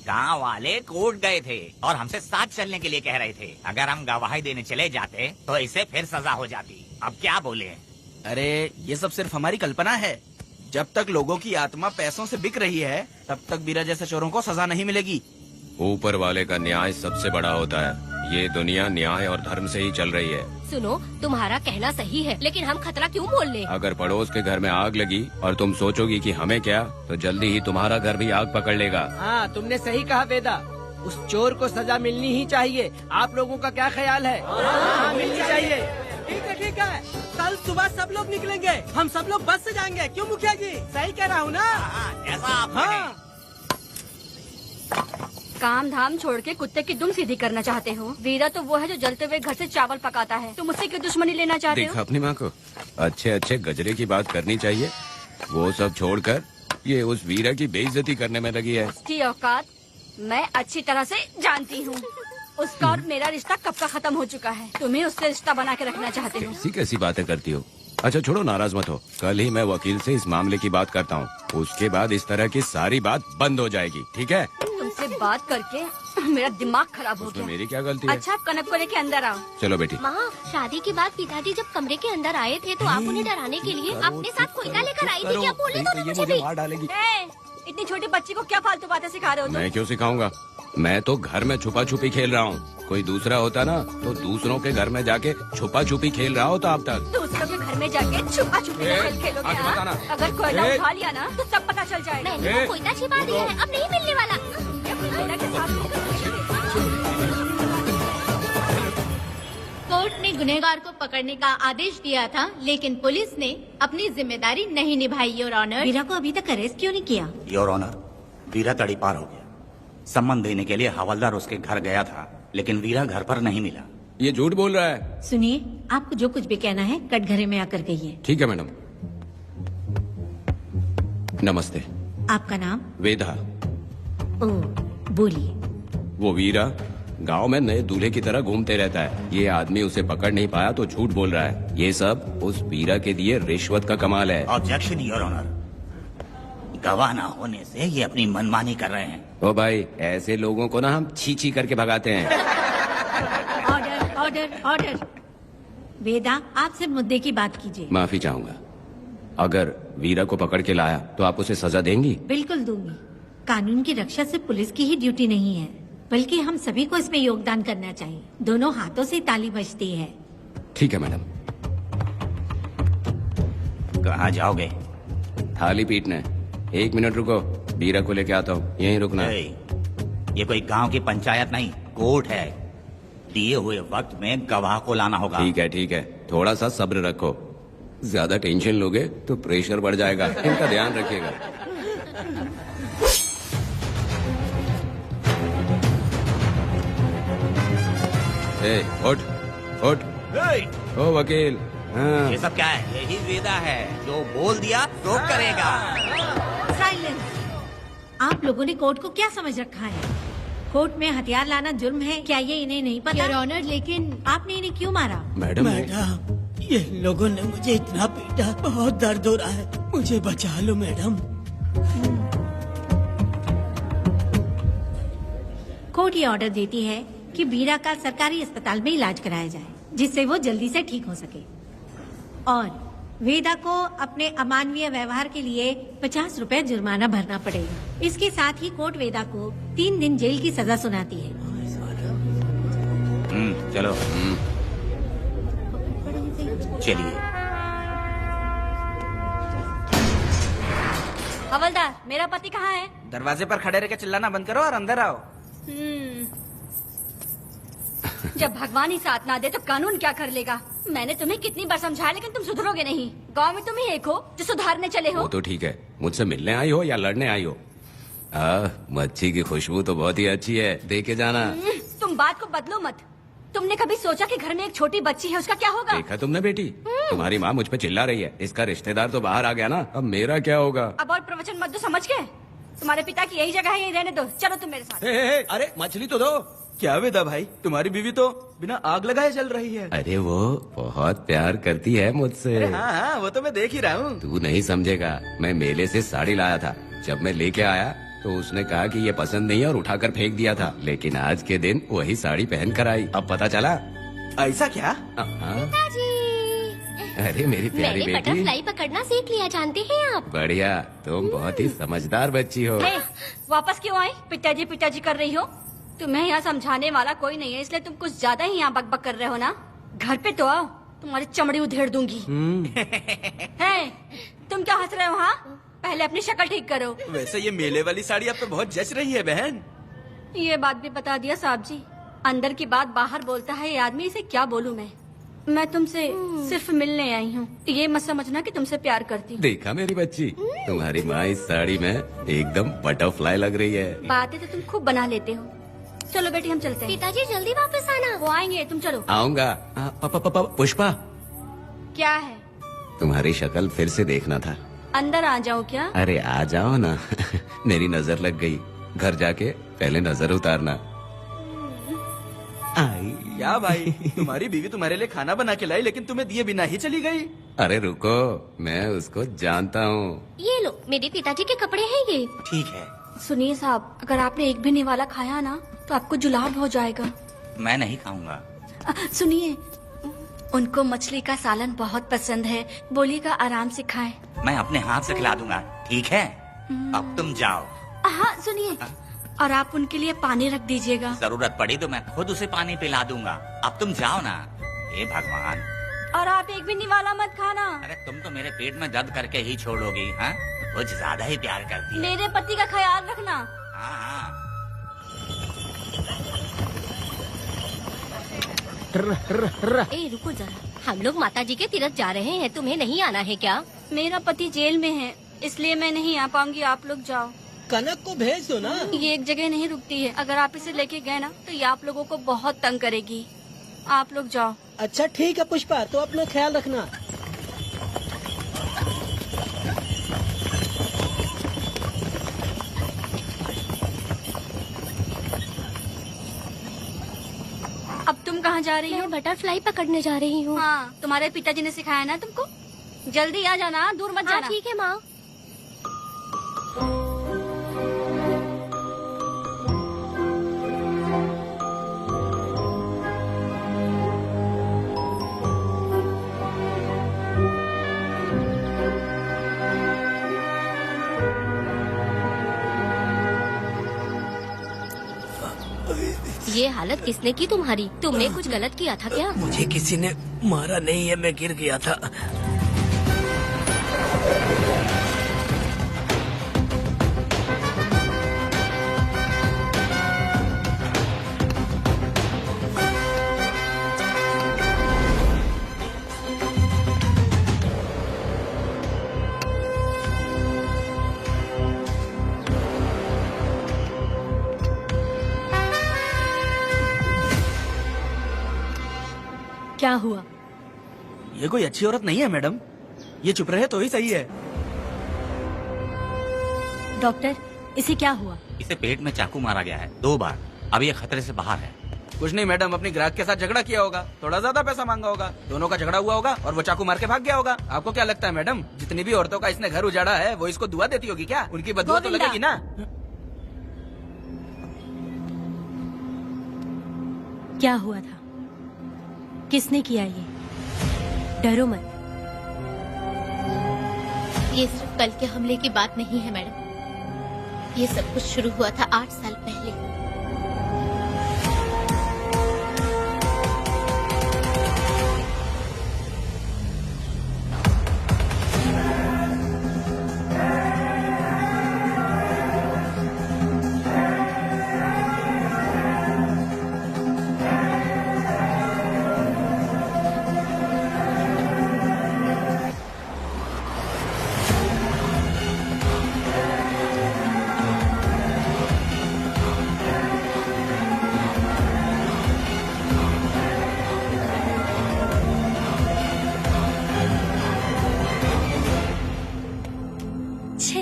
गांव वाले कोर्ट गए थे और हमसे साथ चलने के लिए कह रहे थे। अगर हम गवाही देने चले जाते तो इसे फिर सजा हो जाती। अब क्या बोले? अरे ये सब सिर्फ हमारी कल्पना है। जब तक लोगों की आत्मा पैसों से बिक रही है, तब तक वीरा जैसे चोरों को सजा नहीं मिलेगी। ऊपर वाले का न्याय सबसे बड़ा होता है। ये दुनिया न्याय और धर्म से ही चल रही है। सुनो, तुम्हारा कहना सही है, लेकिन हम खतरा क्यों मोल लें? अगर पड़ोस के घर में आग लगी और तुम सोचोगी कि हमें क्या, तो जल्दी ही तुम्हारा घर भी आग पकड़ लेगा। हाँ, तुमने सही कहा वेदा। उस चोर को सजा मिलनी ही चाहिए। आप लोगों का क्या ख्याल है? हाँ, मिलनी चाहिए। ठीक है। कल सुबह सब लोग निकलेंगे। हम सब लोग बस से जाएंगे। क्यों मुखिया जी? सही कह रहा हूँ ना? ऐसा आप हाँ। काम धाम छोड़ के कुत्ते की दुम सीधी करना चाहते हो? वीरा तो वो है जो जलते हुए घर से चावल पकाता है। तुम उससे क्यों दुश्मनी लेना चाहते देखा हो? अपनी माँ को, अच्छे अच्छे गजरे की बात करनी चाहिए। वो सब छोड़कर ये उस वीरा की बेइज्जती करने में लगी है। उसकी औकात मैं अच्छी तरह से जानती हूँ। उसका और मेरा रिश्ता कब का खत्म हो चुका है। तुम्हें उससे रिश्ता बना के रखना चाहते हो। कैसी कैसी बातें करती हो। अच्छा छोड़ो, नाराज मत हो। कल ही मैं वकील से इस मामले की बात करता हूँ। उसके बाद इस तरह की सारी बात बंद हो जाएगी, ठीक है? तुमसे बात करके मेरा दिमाग खराब हो गया। मेरी क्या गलती है? अच्छा, कनक को लेके अंदर आओ। चलो बेटी। माँ, शादी के बाद पिताजी जब कमरे के अंदर आए थे तो आप उन्हें डराने के लिए अपने साथ कोयला लेकर आई थी। क्या बोले तो मुझे भी? मार डालेगी। इतनी छोटी बच्ची को क्या फालतू बातें सिखा रहे हो तुम? मैं क्यों सिखाऊंगा? मैं तो घर में छुपा छुपी खेल रहा हूँ। कोई दूसरा होता ना तो दूसरों के घर में जाके छुपा छुपी खेल रहा होता अब तक। दूसरों के घर में जाके छुपा छुपी खेलोगे? आगे मत आना। अगर कोयला उठा लिया ना तो सब पता चल जाएगा। मैंने वो कोयला छिपा दिया है, अब नहीं मिलने वाला। कोयला के साथ कोर्ट ने गुनहगार को पकड़ने का आदेश दिया था, लेकिन पुलिस ने अपनी जिम्मेदारी नहीं निभाई। योर ऑनर, वीरा को अभी तक अरेस्ट क्यों नहीं किया? योर ऑनर, वीरा तड़ी पार हो गया। सम्मान देने के लिए हवलदार उसके घर गया था, लेकिन वीरा घर पर नहीं मिला। ये झूठ बोल रहा है। सुनिए, आपको जो कुछ भी कहना है कटघरे में आकर कहिए। ठीक है मैडम। नमस्ते। आपका नाम? वेदा। ओह, बोलिए। वो वीरा गांव में नए दूल्हे की तरह घूमते रहता है। ये आदमी उसे पकड़ नहीं पाया तो झूठ बोल रहा है। ये सब उस वीरा के दिए रिश्वत का कमाल है। Objection your honour. गवाह ना होने से ये अपनी मनमानी कर रहे हैं। ओ भाई, ऐसे लोगों को ना हम छी छी करके भगाते हैं। Order order order. वेदा, आपसे मुद्दे की बात कीजिए। माफी चाहूंगा। अगर वीरा को पकड़ के लाया तो आप उसे सजा देंगी? बिल्कुल दूंगी। कानून की रक्षा सिर्फ पुलिस की ही ड्यूटी नहीं है, बल्कि हम सभी को इसमें योगदान करना चाहिए। दोनों हाथों से ताली बजती है। ठीक है मैडम। कहाँ जाओगे? थाली पीटने। 1 मिनट रुको। बीरा को लेके आता हूँ, यहीं रुकना। ये कोई गांव की पंचायत नहीं, कोर्ट है। दिए हुए वक्त में गवाह को लाना होगा। ठीक है, थोड़ा सा सब्र रखो। ज्यादा टेंशन लोगे तो प्रेशर बढ़ जाएगा, इनका ध्यान रखिएगा। उठ ओ वकील। हाँ। ये सब क्या है? यही वेदा है, जो बोल दिया तो करेगा। साइलेंस। आप लोगों ने कोर्ट को क्या समझ रखा है? कोर्ट में हथियार लाना जुर्म है, क्या ये इन्हें नहीं पता? योर ऑनर, लेकिन आपने इन्हें क्यों मारा? मैडम ये लोगों ने मुझे इतना पीटा, बहुत दर्द हो रहा है, मुझे बचा लो मैडम। कोर्ट ये ऑर्डर देती है कि बीरा का सरकारी अस्पताल में इलाज कराया जाए, जिससे वो जल्दी से ठीक हो सके, और वेदा को अपने अमानवीय व्यवहार के लिए 50 रुपए जुर्माना भरना पड़ेगा। इसके साथ ही कोर्ट वेदा को 3 दिन जेल की सजा सुनाती है। चलो चलिए। हवलदार, मेरा पति कहाँ है? दरवाजे पर खड़े रह के चिल्लाना बंद करो और अंदर आओ। जब भगवान ही साथ ना दे तो कानून क्या कर लेगा? मैंने तुम्हें कितनी बार समझाया, लेकिन तुम सुधरोगे नहीं। गांव में तुम ही एक हो जो सुधारने चले हो। वो तो ठीक है, मुझसे मिलने आई हो या लड़ने आई हो? मच्छी की खुशबू तो बहुत ही अच्छी है, दे के जाना। तुम बात को बदलो मत। तुमने कभी सोचा कि घर में एक छोटी बच्ची है, उसका क्या होगा? देखा तुमने बेटी, तुम्हारी माँ मुझ पे चिल्ला रही है, इसका रिश्तेदार तो बाहर आ गया ना, अब मेरा क्या होगा? अब और प्रवचन मत दो, समझ गए? तुम्हारे पिता की यही जगह है, यही रहने दो। चलो तुम मेरे साथ। अरे मछली तो दो। क्या वेदा भाई, तुम्हारी बीवी तो बिना आग लगाए चल रही है। अरे वो बहुत प्यार करती है मुझसे। हाँ, वो तो मैं देख ही रहा हूँ। तू नहीं समझेगा, मैं मेले से साड़ी लाया था, जब मैं लेके आया तो उसने कहा कि ये पसंद नहीं है और उठाकर फेंक दिया था, लेकिन आज के दिन वही साड़ी पहन कर आई। अब पता चला। ऐसा क्या? अरे मेरी प्यारी मैंने बेटी, बटरफ्लाई पकड़ना सीख लिया, जानते हैं आप? बढ़िया, तुम बहुत ही समझदार बच्ची हो। वापस क्यों आए? पिताजी कर रही हो? तुम्हें यहाँ समझाने वाला कोई नहीं है, इसलिए तुम कुछ ज्यादा ही यहाँ बकबक कर रहे हो ना। घर पे तो आओ, तुम्हारी चमड़ी उधेड़ दूंगी। है, तुम क्या हंस रहे हो? हाँ, पहले अपनी शक्ल ठीक करो। वैसे ये मेले वाली साड़ी आप पे बहुत जच रही है बहन। ये बात भी बता दिया साहब जी, अंदर की बात बाहर बोलता है ये आदमी, इसे क्या बोलूं मैं तुमसे सिर्फ मिलने आई हूँ, ये मत समझना कि तुमसे प्यार करती हूँ। देखा मेरी बच्ची, तुम्हारी माँ इस साड़ी में एकदम बटरफ्लाई लग रही है। बातें तो तुम खूब बना लेते हो। चलो बेटी, हम चलते हैं। पिताजी जल्दी वापस आना। वो आएंगे, तुम चलो। आऊंगा। पुष्पा, क्या है? तुम्हारी शक्ल फिर से देखना था। अंदर आ जाओ क्या? अरे आ जाओ ना। मेरी नजर लग गई, घर जाके पहले नजर उतारना। क्या भाई, तुम्हारी बीवी तुम्हारे लिए खाना बना के लाई, लेकिन तुम्हें दिए बिना ही चली गई। अरे रुको, मैं उसको जानता हूँ। ये लो, मेरे पिताजी के कपड़े हैं ये। ठीक है। सुनिए साहब, अगर आपने एक भी निवाला खाया ना तो आपको जुलाब हो जाएगा। मैं नहीं खाऊंगा। सुनिए, उनको मछली का सालन बहुत पसंद है, बोलिएगा आराम से खाएं। मैं अपने हाथ से खिला दूंगा, ठीक है? अब तुम जाओ। हाँ सुनिए, और आप उनके लिए पानी रख दीजिएगा। जरूरत पड़ी तो मैं खुद उसे पानी पिला दूंगा। अब तुम जाओ ना। हे भगवान। और आप एक भी निवाला मत खाना। अरे तुम तो मेरे पेट में दर्द करके ही छोड़ोगी। हाँ, कुछ ज्यादा ही प्यार करती है। मेरे पति का ख्याल रखना। हाँ हाँ। ए रुको जरा, हम लोग माता जी के तीर्थ जा रहे हैं, तुम्हें नहीं आना है क्या? मेरा पति जेल में है, इसलिए मैं नहीं आ पाऊंगी, आप लोग जाओ। कनक को भेज दो ना। ये एक जगह नहीं रुकती है, अगर आप इसे लेके गए ना तो ये आप लोगों को बहुत तंग करेगी। आप लोग जाओ। अच्छा ठीक है पुष्पा, तो अपना ख्याल रखना। अब तुम कहाँ जा रही हो? बटरफ्लाई पकड़ने जा रही हूँ। हाँ, तुम्हारे पिताजी ने सिखाया ना तुमको। जल्दी आ जाना, दूर मत जाना। ठीक है माँ। ये हालत किसने की तुम्हारी? तुमने कुछ गलत किया था क्या? मुझे किसी ने मारा नहीं है, मैं गिर गया था। क्या हुआ? ये कोई अच्छी औरत नहीं है मैडम, ये चुप रहे तो ही सही है। डॉक्टर, इसे क्या हुआ? इसे पेट में चाकू मारा गया है 2 बार। अब ये खतरे से बाहर है। कुछ नहीं मैडम, अपनी ग्राहक के साथ झगड़ा किया होगा, थोड़ा ज्यादा पैसा मांगा होगा, दोनों का झगड़ा हुआ होगा और वो चाकू मार के भाग गया होगा। आपको क्या लगता है मैडम, जितनी भी औरतों का इसने घर उजाड़ा है वो इसको दुआ देती होगी क्या? उनकी बदुआ तो गोविंदा। लगेगी ना। क्या हुआ था? किसने किया ये? डरो मत। ये सिर्फ कल के हमले की बात नहीं है मैडम। ये सब कुछ शुरू हुआ था 8 साल पहले। छे,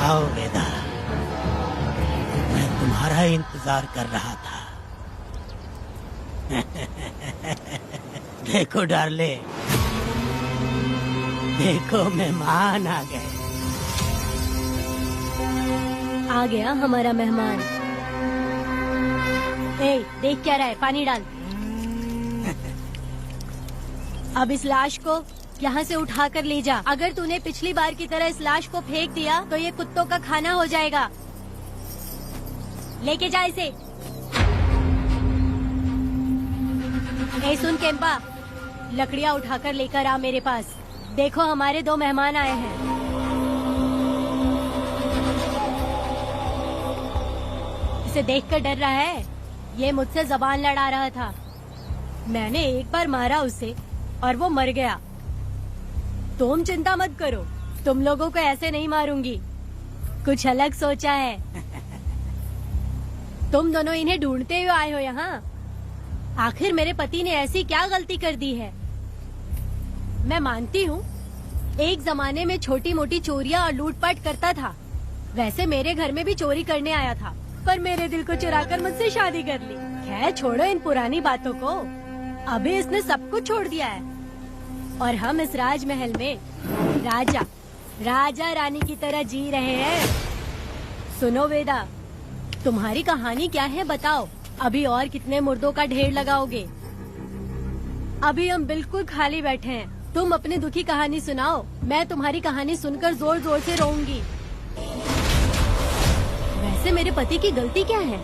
आओ वेदा, मैं तुम्हारा इंतजार कर रहा था। देखो डार्ले, देखो मेहमान आ गए। आ गया हमारा मेहमान। ए, देख क्या रहा है? पानी डाल। अब इस लाश को यहाँ से उठा कर ले जा। अगर तूने पिछली बार की तरह इस लाश को फेंक दिया तो ये कुत्तों का खाना हो जाएगा। लेके जा इसे। ए सुन केम्पा, लकड़ियाँ उठाकर लेकर आ मेरे पास। देखो हमारे 2 मेहमान आए हैं। इसे देखकर डर रहा है? ये मुझसे जबान लड़ा रहा था। मैंने एक बार मारा उसे और वो मर गया। तुम चिंता मत करो, तुम लोगों को ऐसे नहीं मारूंगी। कुछ अलग सोचा है। तुम दोनों इन्हें ढूंढते हुए आए हो यहाँ। आखिर मेरे पति ने ऐसी क्या गलती कर दी है? मैं मानती हूँ एक जमाने में छोटी मोटी चोरियाँ और लूटपाट करता था। वैसे मेरे घर में भी चोरी करने आया था, पर मेरे दिल को चुराकर मुझसे शादी कर ली। खैर छोड़ो इन पुरानी बातों को। अभी इसने सब कुछ छोड़ दिया है और हम इस राजमहल में राजा रानी की तरह जी रहे हैं। सुनो वेदा, तुम्हारी कहानी क्या है बताओ? अभी और कितने मुर्दों का ढेर लगाओगे? अभी हम बिल्कुल खाली बैठे हैं। तुम अपनी दुखी कहानी सुनाओ, मैं तुम्हारी कहानी सुनकर जोर जोर से रोऊंगी। वैसे मेरे पति की गलती क्या है?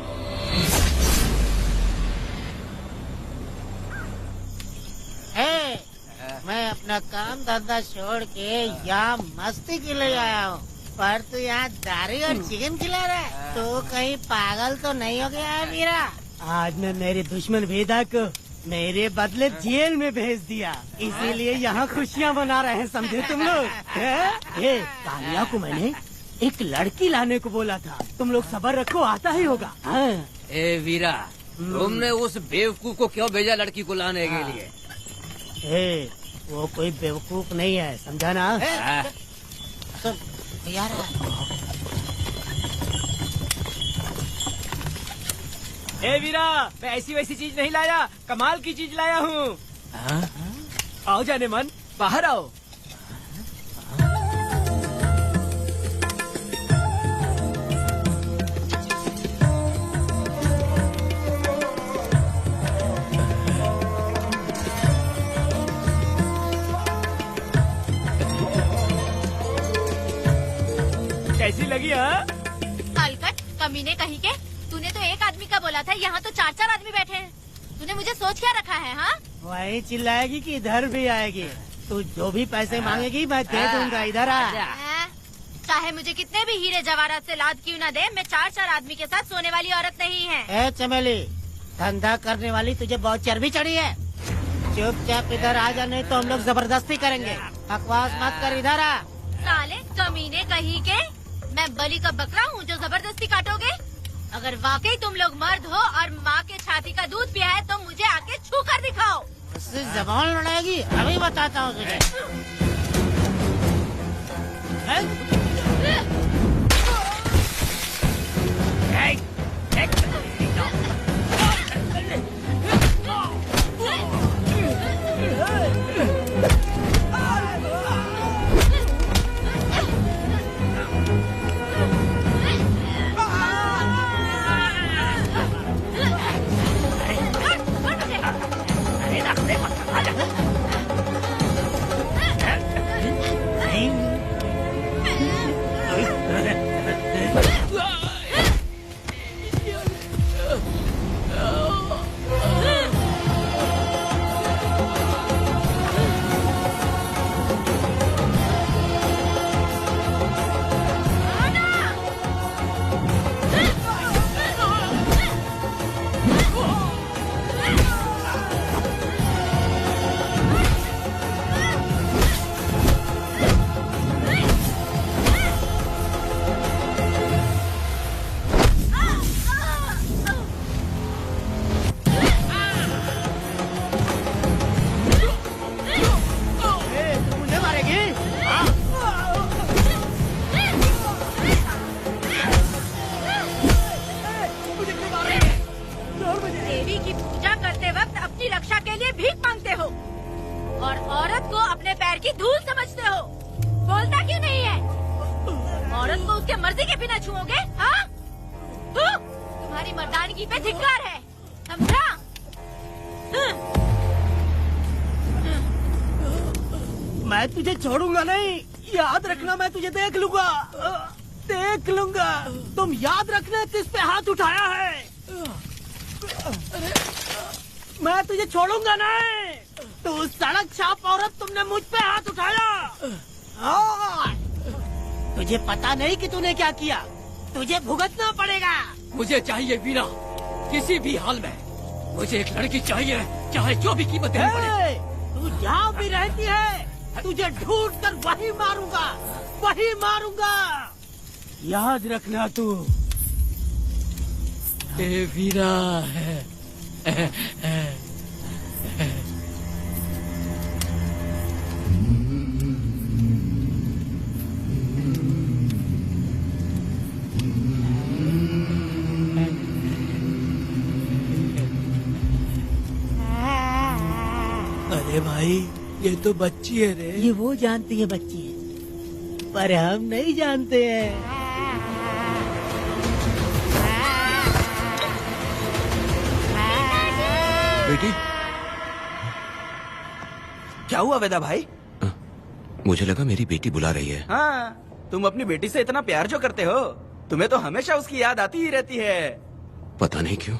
मैं अपना काम धंधा छोड़ के यहाँ मस्ती के लिए आया हूँ, पर तू यहाँ दारू और चिकन खिला रहा है। तो कहीं पागल तो नहीं हो गया है वीरा? आज मैं मेरे दुश्मन वेदा को मेरे बदले जेल में भेज दिया, इसीलिए यहाँ खुशियाँ मना रहे हैं, समझे तुम लोग? कालिया को मैंने एक लड़की लाने को बोला था, तुम लोग सब्र रखो, आता ही होगा। ए वीरा, तुमने उस बेवकूफ को क्यों भेजा लड़की को लाने के लिए? वो कोई बेवकूफ नहीं है, समझा ना? यार ए वीरा, मैं ऐसी वैसी चीज नहीं लाया, कमाल की चीज लाया हूँ। आओ जाने मन, बाहर आओ। कैसी लगी? अलकट कमीने कहीं के, तूने तो एक आदमी का बोला था, यहाँ तो 4-4 आदमी बैठे हैं। तूने मुझे सोच क्या रखा है? हाँ, वही चिल्लाएगी कि इधर भी आएगी। तू जो भी पैसे मांगेगी मैं दे दूंगा, इधर आ। चाहे मुझे कितने भी हीरे जवाहरात से लाद क्यों न दे, मैं 4 आदमी के साथ सोने वाली औरत नहीं है। ए चमेली, धंधा करने वाली तुझे बहुत चर्बी चढ़ी है। चुपचाप इधर आ जा, नहीं तो हम लोग जबरदस्ती करेंगे। बकवास मत कर, इधर आ। साले कमीने कहीं के, मैं बलि का बकरा हूँ जो जबरदस्ती काटोगे? अगर वाकई तुम लोग मर्द हो और माँ के छाती का दूध पिया है तो मुझे आके छू कर दिखाओ। उससे जबान लड़ाएगी, अभी बताता हूँ तुझे। देवी की पूजा करते वक्त अपनी रक्षा के लिए भीख मांगते हो और औरत को अपने पैर की धूल समझते हो। बोलता क्यों नहीं है? औरत को उसके मर्जी के बिना छुओगे? हाँ? तुम्हारी मर्दानगी पे धिक्कार है, समझा? मैं तुझे छोड़ूंगा नहीं, याद रखना। मैं तुझे देख लूंगा, देख लूंगा। तुम याद रखना किस पे हाथ उठाया है। मैं तुझे छोड़ूंगा नहीं। तू सड़क छाप औरत, तुमने मुझ पे हाथ उठाया। तुझे पता नहीं कि तूने क्या किया, तुझे भुगतना पड़ेगा। मुझे चाहिए वीरा, किसी भी हाल में मुझे एक लड़की चाहिए, चाहे जो भी कीमत देनी पड़े। तू जहाँ भी रहती है, तुझे ढूंढ कर वही मारूंगा, वही मारूंगा। याद रखना तू। ए वीरा है। अरे भाई, ये तो बच्ची है रे। ये वो जानती है बच्ची है, पर हम नहीं जानते हैं। बेटी, क्या हुआ वेदा भाई? मुझे लगा मेरी बेटी बुला रही है। हाँ, तुम अपनी बेटी से इतना प्यार जो करते हो, तुम्हें तो हमेशा उसकी याद आती ही रहती है। पता नहीं क्यों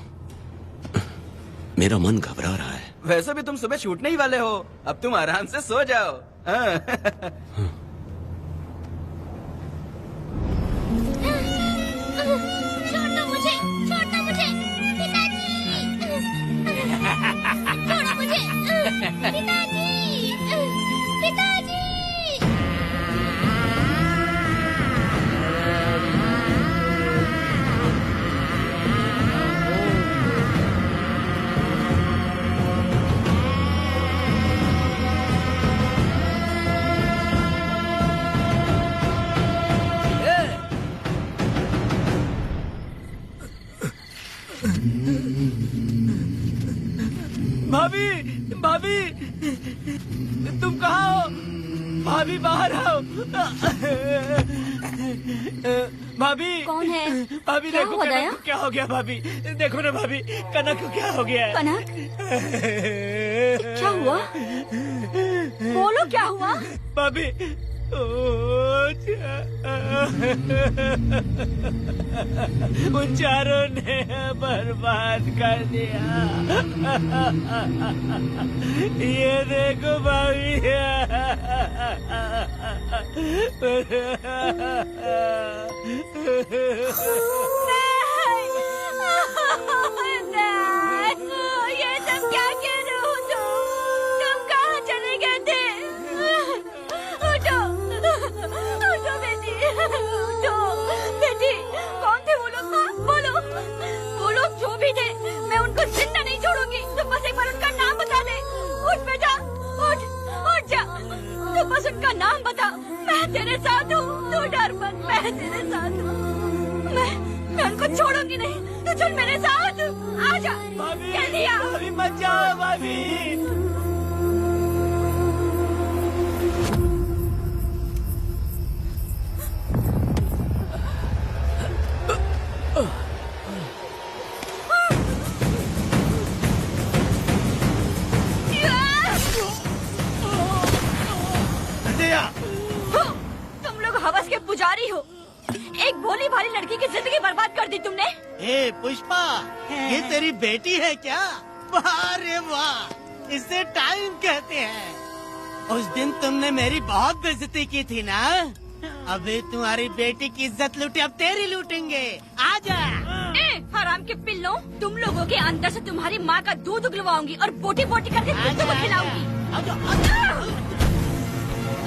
मेरा मन घबरा रहा है। वैसे भी तुम सुबह छूटने ही वाले हो, अब तुम आराम से सो जाओ। हाँ। छोड़ो मुझे, छोड़ो मुझे, पिताजी, छोड़ो मुझे, पिताजी, पिताजी। भाभी, भाभी, तुम कहाँ हो? भाभी बाहर आओ। भाभी कौन है? भाभी क्या देखो हुआ कनक दया? को क्या हो गया। भाभी देखो ना, भाभी कनक को क्या हो गया है। कनक, क्या हुआ? बोलो क्या हुआ? भाभी उन चारों ने बर्बाद कर दिया। ये देखो भाभी। ये सब क्या कह रहे हो तुम कहाँ चले गए थे? उठो उठो बेटी, उठो बेटी। कौन थे वो लोग? बोलो, वो लोग जो भी थे मैं उनको जिंदा नहीं छोड़ूंगी। तुम बस एक बार उनका नाम बता दे। उठ बेटा, उठ जा। तू बस उनका नाम बता, मैं तेरे साथ हूँ। तू डर मत, मैं तेरे साथ हूँ। मैं उनको छोड़ूंगी नहीं। तू चल मेरे साथ, आजा। कह दिया। भाभी मत जाओ भाभी। तुम लोग हवस के पुजारी हो। एक भोली भाली लड़की की जिंदगी बर्बाद कर दी तुमने। ए पुष्पा, ये तेरी बेटी है क्या? वाह रे वाह, इसे टाइम कहते हैं। उस दिन तुमने मेरी बहुत बेइज्जती की थी ना? अबे तुम्हारी बेटी की इज्जत लूटी, अब तेरी लूटेंगे। आजा। हराम के पिल्लों, तुम लोगों के अंदर से तुम्हारी माँ का दूध उगलवाऊंगी और बोटी बोटी करके तुमको खिलाऊंगी।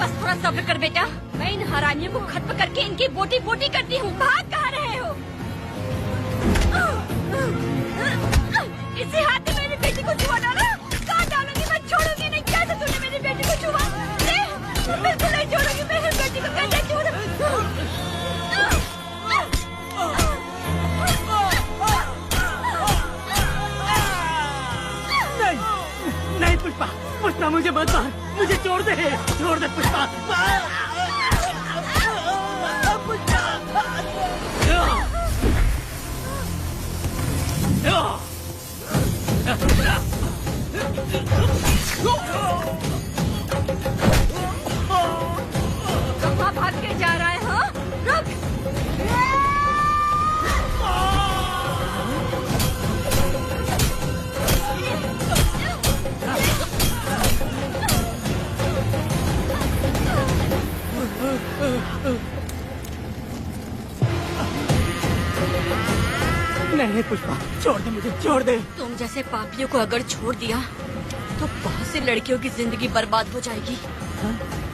बस थोड़ा सब्र कर बेटा, मैं इन हरामियों को खत्म करके इनकी बोटी बोटी करती हूँ। भाग कहाँ रहे हो? इसी हाथ में मेरी बेटी को छुआ डाला। कहाँ डालूंगी, मैं छोड़ूंगी नहीं। कैसे तूने मेरी बेटी को छुआ? बिल्कुल नहीं छोड़ूंगी मेरी बेटी को। कैसे छुआ? नहीं पुष्पा, पुष्पा मुझे मत मार, मुझे छोड़ दे पुष्पा। कहाँ भाग के जा रहा है? हाँ, रुक। नहीं पुष्पा, छोड़ दे मुझे, छोड़ दे। तुम जैसे पापियों को अगर छोड़ दिया तो बहुत सी लड़कियों की जिंदगी बर्बाद हो जाएगी।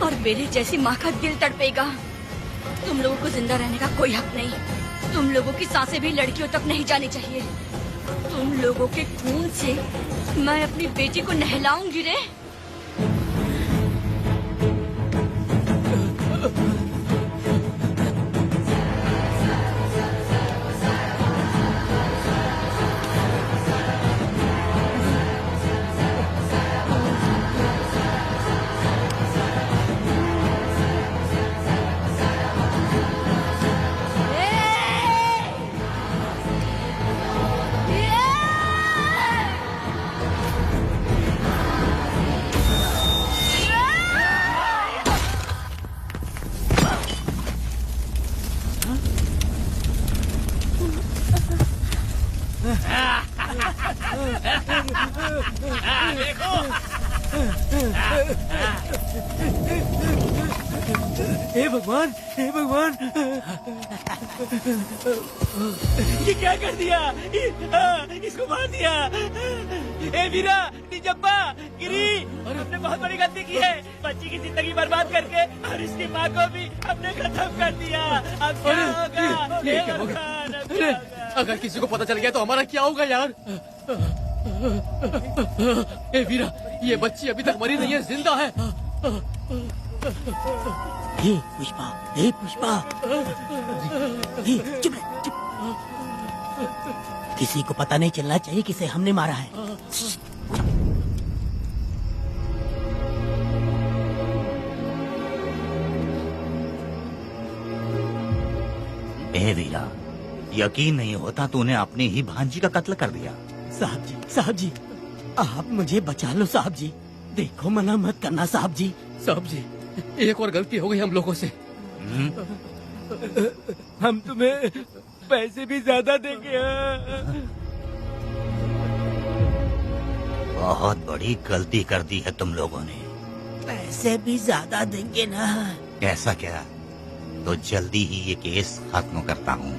और मेरी जैसी माँ का दिल तड़पेगा। तुम लोगों को जिंदा रहने का कोई हक नहीं। तुम लोगों की सांसें भी लड़कियों तक नहीं जानी चाहिए। तुम लोगों के खून से मैं अपनी बेटी को नहलाऊंगी रे। हे भगवान, हे भगवान, ये क्या कर दिया? इसको मार दिया। हे वीरा, निजप्पा, गिरी, हमने बहुत बड़ी गलती की है। बच्ची की जिंदगी बर्बाद करके और इसकी माँ को भी हमने खत्म कर दिया। अब क्या होगा? ये क्या होगा? अरे, अगर किसी को पता चल गया तो हमारा क्या होगा यार? ए वीरा, ये बच्ची अभी तक मरी नहीं है, जिंदा है। हे पुष्पा, हे पुष्पा, हे चुप रह, चुप। किसी को पता नहीं चलना चाहिए किसे हमने मारा है। ए वीरा, यकीन नहीं होता तूने अपनी ही भांजी का कत्ल कर दिया। साहब जी, आप मुझे बचा लो साहब जी। देखो, मना मत करना साहब जी। साहब जी, एक और गलती हो गई हम लोगों से। हम तुम्हें पैसे भी ज्यादा देंगे। बहुत बड़ी गलती कर दी है तुम लोगों ने। पैसे भी ज्यादा देंगे ना? कैसा क्या? तो जल्दी ही ये केस खत्म करता हूँ।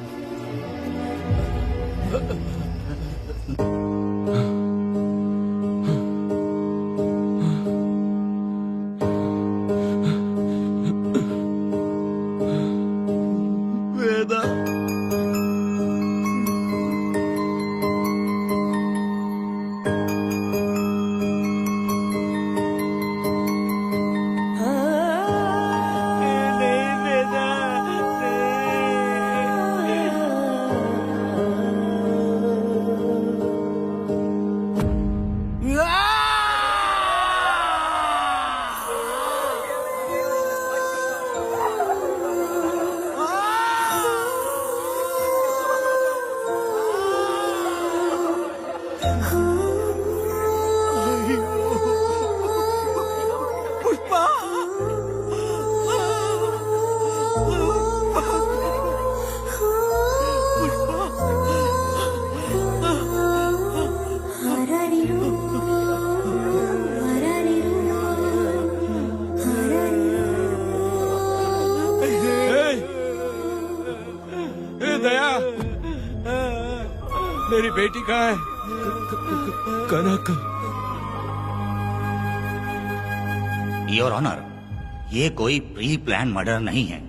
वेदा, नहीं वेदा, पुष्पा, दया, मेरी बेटी कहाँ है? कनक। योर ऑनर, ये कोई प्री प्लान मर्डर नहीं है।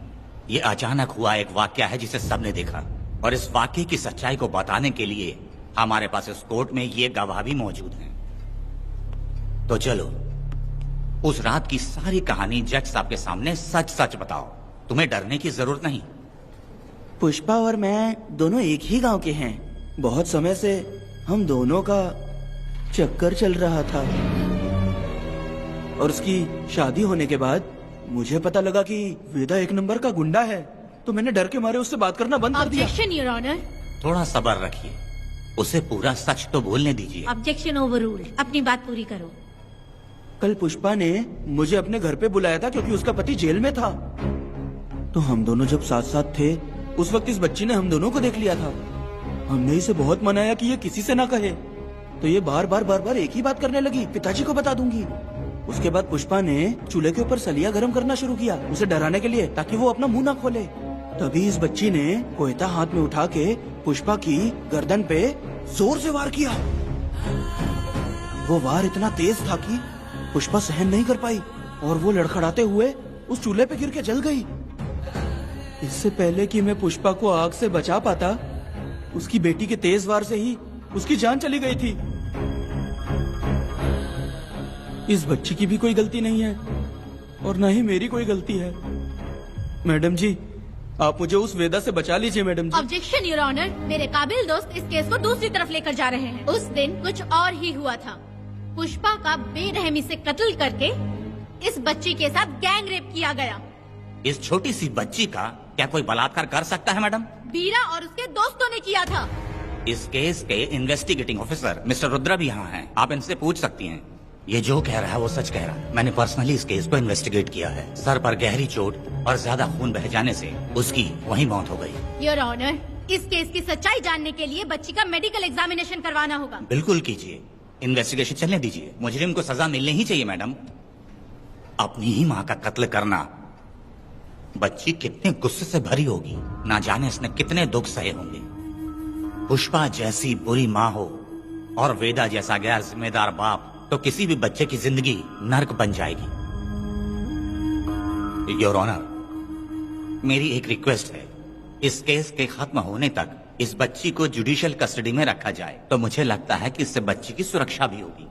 ये अचानक हुआ एक वाकया है जिसे सबने देखा, और इस वाकये की सच्चाई को बताने के लिए हमारे पास इस कोर्ट में ये गवाह भी मौजूद हैं। तो चलो उस रात की सारी कहानी जज साहब के सामने सच सच बताओ। तुम्हें डरने की जरूरत नहीं। पुष्पा और मैं दोनों एक ही गांव के हैं। बहुत समय से हम दोनों का चक्कर चल रहा था, और उसकी शादी होने के बाद मुझे पता लगा कि वेदा एक नंबर का गुंडा है, तो मैंने डर के मारे उससे बात करना बंद कर दिया। Objection your honour. थोड़ा सब्र रखिए, उसे पूरा सच तो बोलने दीजिए। Objection overruled. अपनी बात पूरी करो। कल पुष्पा ने मुझे अपने घर पे बुलाया था क्योंकि उसका पति जेल में था। तो हम दोनों जब साथ साथ थे, उस वक्त इस बच्ची ने हम दोनों को देख लिया था। हमने इसे बहुत मनाया कि ये किसी से ना कहे, तो ये बार बार एक ही बात करने लगी, पिताजी को बता दूंगी। उसके बाद पुष्पा ने चूल्हे के ऊपर सलिया गरम करना शुरू किया, उसे डराने के लिए, ताकि वो अपना मुंह ना खोले। तभी इस बच्ची ने कोयता हाथ में उठा के पुष्पा की गर्दन पे जोर से वार किया। वो वार इतना तेज था कि पुष्पा सहन नहीं कर पाई, और वो लड़खड़ाते हुए उस चूल्हे पे गिर के जल गई। इससे पहले कि मैं पुष्पा को आग से बचा पाता, उसकी बेटी के तेज वार से ही उसकी जान चली गई थी। इस बच्ची की भी कोई गलती नहीं है, और न ही मेरी कोई गलती है। मैडम जी, आप मुझे उस वेदा से बचा लीजिए madam ji. Objection your honour. मेरे काबिल दोस्त इस केस को दूसरी तरफ लेकर जा रहे हैं। उस दिन कुछ और ही हुआ था। पुष्पा का बेरहमी से कत्ल करके इस बच्ची के साथ गैंग रेप किया गया। इस छोटी सी बच्ची का क्या कोई बलात्कार कर सकता है मैडम? बीरा और उसके दोस्तों ने किया था। इस केस के इन्वेस्टिगेटिंग ऑफिसर मिस्टर रुद्रा भी यहाँ हैं। आप इनसे पूछ सकती हैं। ये जो कह रहा है वो सच कह रहा है। मैंने पर्सनली इस केस को इन्वेस्टिगेट किया है। सर पर गहरी चोट और ज्यादा खून बह जाने से उसकी वहीं मौत हो गई। योर ऑनर, इस केस की सच्चाई जानने के लिए बच्ची का मेडिकल एग्जामिनेशन करवाना होगा। बिल्कुल कीजिए, इन्वेस्टिगेशन चलने दीजिए। मुजरिम को सजा मिलनी ही चाहिए मैडम। अपनी ही माँ का कत्ल करना, बच्ची कितने गुस्से से भरी होगी, ना जाने इसने कितने दुख सहे होंगे। पुष्पा जैसी बुरी माँ हो और वेदा जैसा गैर जिम्मेदार बाप, तो किसी भी बच्चे की जिंदगी नर्क बन जाएगी। योर ऑनर, मेरी एक रिक्वेस्ट है, इस केस के खत्म होने तक इस बच्ची को जुडिशियल कस्टडी में रखा जाए, तो मुझे लगता है कि इससे बच्ची की सुरक्षा भी होगी।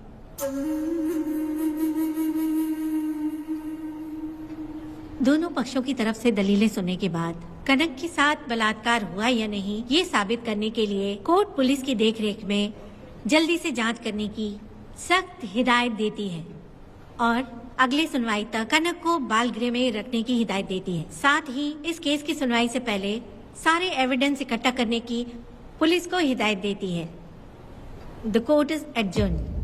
दोनों पक्षों की तरफ से दलीलें सुनने के बाद कनक के साथ बलात्कार हुआ या नहीं, ये साबित करने के लिए कोर्ट पुलिस की देखरेख में जल्दी से जांच करने की सख्त हिदायत देती है, और अगली सुनवाई तक कनक को बाल गृह में रखने की हिदायत देती है। साथ ही इस केस की सुनवाई से पहले सारे एविडेंस इकट्ठा करने की पुलिस को हिदायत देती है। The court is adjourned.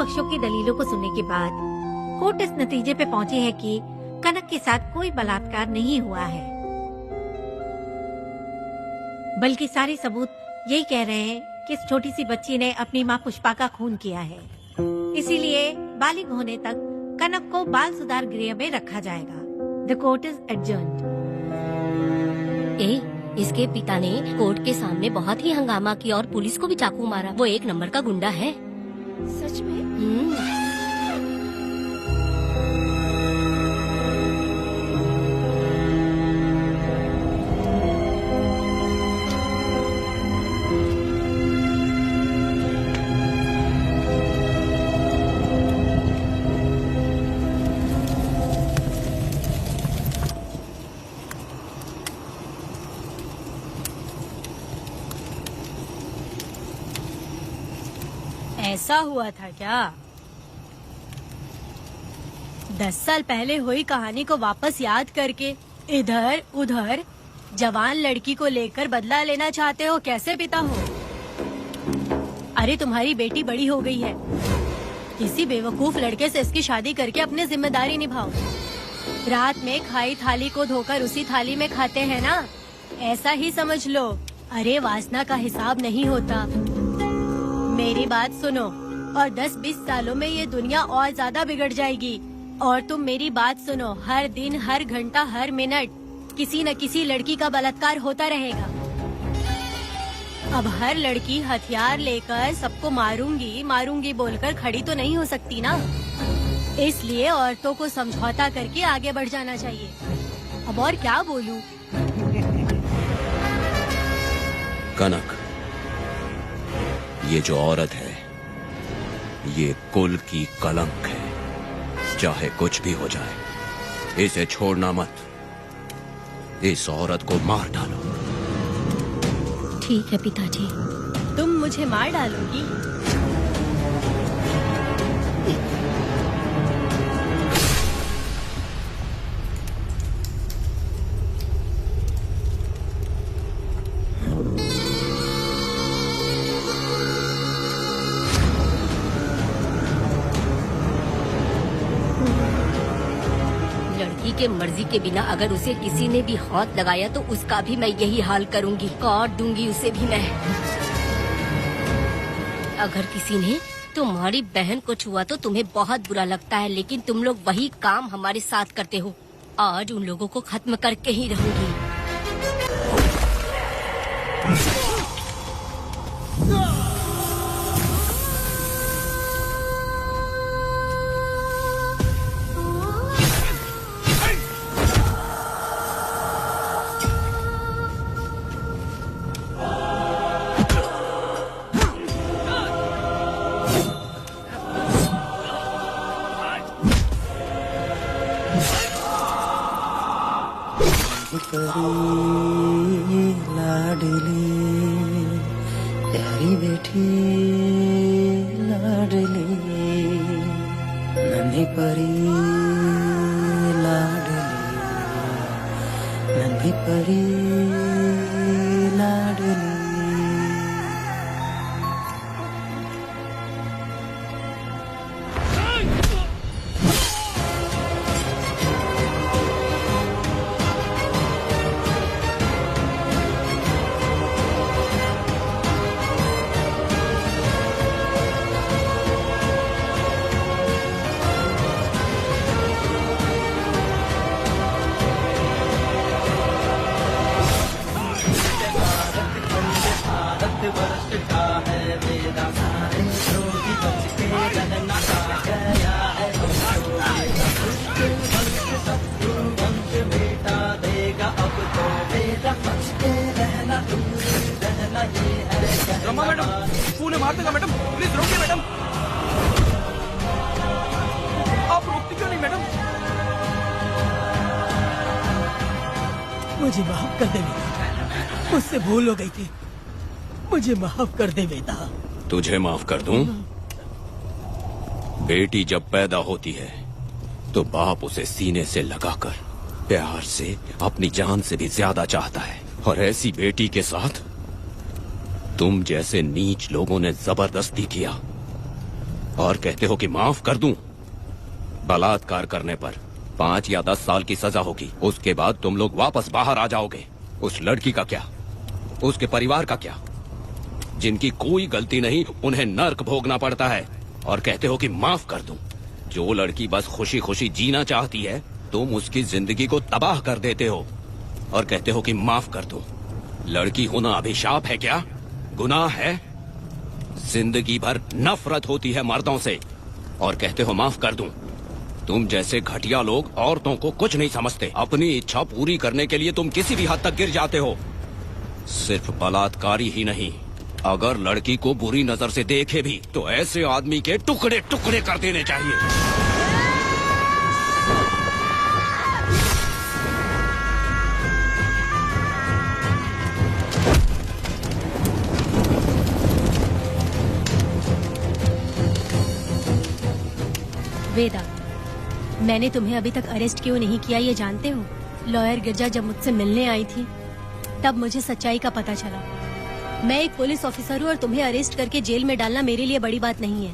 पक्षों की दलीलों को सुनने के बाद कोर्ट इस नतीजे पे पहुंची है कि कनक के साथ कोई बलात्कार नहीं हुआ है, बल्कि सारे सबूत यही कह रहे हैं कि इस छोटी सी बच्ची ने अपनी माँ पुष्पा का खून किया है। इसीलिए बालिग होने तक कनक को बाल सुधार गृह में रखा जाएगा। The court is adjourned. इसके पिता ने कोर्ट के सामने बहुत ही हंगामा किया और पुलिस को भी चाकू मारा। वो एक नंबर का गुंडा है। सच में? ऐसा हुआ था क्या? 10 साल पहले हुई कहानी को वापस याद करके इधर उधर जवान लड़की को लेकर बदला लेना चाहते हो? कैसे पिता हो? अरे तुम्हारी बेटी बड़ी हो गई है, किसी बेवकूफ लड़के से इसकी शादी करके अपनी जिम्मेदारी निभाओ। रात में खाई थाली को धोकर उसी थाली में खाते हैं ना, ऐसा ही समझ लो। अरे वासना का हिसाब नहीं होता। मेरी बात सुनो, और 10-20 सालों में ये दुनिया और ज्यादा बिगड़ जाएगी। और तुम मेरी बात सुनो, हर दिन, हर घंटा, हर मिनट किसी न किसी लड़की का बलात्कार होता रहेगा। अब हर लड़की हथियार लेकर सबको मारूंगी मारूंगी बोलकर खड़ी तो नहीं हो सकती ना। इसलिए औरतों को समझौता करके आगे बढ़ जाना चाहिए। अब और क्या बोलूं? कनक, ये जो औरत है ये कुल की कलंक है। चाहे कुछ भी हो जाए इसे छोड़ना मत। इस औरत को मार डालो। ठीक है पिताजी। तुम मुझे मार डालोगी? के मर्जी के बिना अगर उसे किसी ने भी हाथ लगाया तो उसका भी मैं यही हाल करूंगी। काट दूंगी उसे भी मैं। अगर किसी ने तुम्हारी बहन को छुआ तो तुम्हें बहुत बुरा लगता है, लेकिन तुम लोग वही काम हमारे साथ करते हो। आज उन लोगों को खत्म करके ही रहूंगी। लाडली प्यारी बेटी लाडली नन्ही परी लाडली नन्ही परी लाडली। रमा मैडम, फूल मार देगा मैडम, प्लीज रोकिए मैडम। आप रोकती क्यों नहीं मैडम? मुझे माफ कर दे बेटा, मुझसे भूल हो गई थी। मुझे माफ कर दे बेटा। तुझे माफ कर दूं? बेटी जब पैदा होती है तो बाप उसे सीने से लगाकर प्यार से अपनी जान से भी ज्यादा चाहता है, और ऐसी बेटी के साथ तुम जैसे नीच लोगों ने जबरदस्ती किया। और कहते हो कि माफ कर दूं। बलात्कार करने पर 5 या 10 साल की सजा होगी। उसके बाद तुम लोग वापस बाहर आ जाओगे। उस लड़की का क्या, उसके परिवार का क्या? जिनकी कोई गलती नहीं उन्हें नर्क भोगना पड़ता है। और कहते हो कि माफ कर दूं। जो लड़की बस खुशी खुशी जीना चाहती है, तुम उसकी जिंदगी को तबाह कर देते हो और कहते हो कि माफ कर दूं। लड़की होना अभिशाप है क्या? गुनाह है? जिंदगी भर नफरत होती है मर्दों से और कहते हो माफ कर दूं। तुम जैसे घटिया लोग औरतों को कुछ नहीं समझते। अपनी इच्छा पूरी करने के लिए तुम किसी भी हद तक गिर जाते हो। सिर्फ बलात्कारी ही नहीं, अगर लड़की को बुरी नजर से देखे भी तो ऐसे आदमी के टुकड़े टुकड़े कर देने चाहिए। वेदा, मैंने तुम्हें अभी तक अरेस्ट क्यों नहीं किया ये जानते हो? लॉयर गिरजा जब मुझसे मिलने आई थी तब मुझे सच्चाई का पता चला। मैं एक पुलिस ऑफिसर हूँ और तुम्हें अरेस्ट करके जेल में डालना मेरे लिए बड़ी बात नहीं है,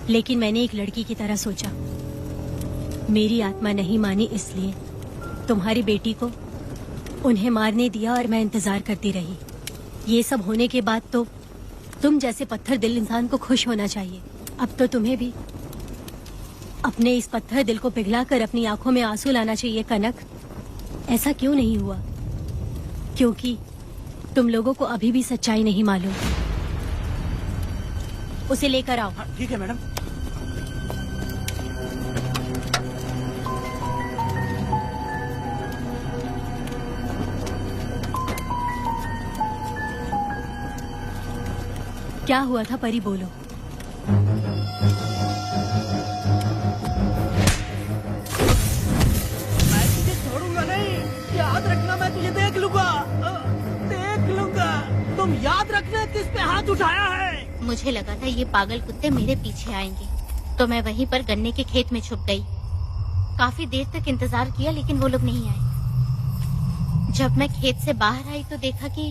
लेकिन मैंने एक लड़की की तरह सोचा। मेरी आत्मा नहीं मानी, इसलिए तुम्हारी बेटी को उन्हें मारने दिया और मैं इंतजार करती रही। ये सब होने के बाद तो तुम जैसे पत्थर दिल इंसान को खुश होना चाहिए। अब तो तुम्हें भी अपने इस पत्थर दिल को पिघलाकर अपनी आंखों में आंसू लाना चाहिए। कनक, ऐसा क्यों नहीं हुआ? क्योंकि तुम लोगों को अभी भी सच्चाई नहीं मालूम। उसे लेकर आओ। ठीक है मैडम। क्या हुआ था परी, बोलो। मैं तुझे छोड़ूंगा नहीं, याद रखना। मैं तुझे देख लूंगा, देख लूंगा। तुम याद रखना किस पे हाथ उठाया है। मुझे लगा था ये पागल कुत्ते मेरे पीछे आएंगे, तो मैं वहीं पर गन्ने के खेत में छुप गई। काफी देर तक इंतजार किया लेकिन वो लोग नहीं आए। जब मैं खेत से बाहर आई तो देखा कि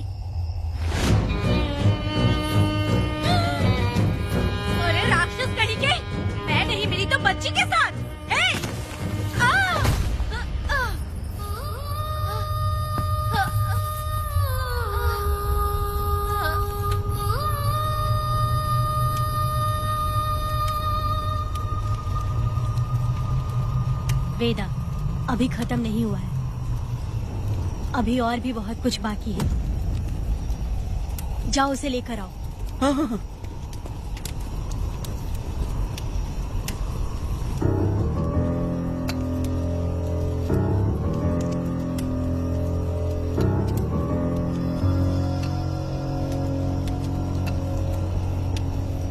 अरे राक्षस कड़ी के, मैं नहीं मिली तो बच्ची के साथ। वेदा, अभी खत्म नहीं हुआ है। अभी और भी बहुत कुछ बाकी है। जाओ उसे लेकर आओ। हाँ हाँ हाँ।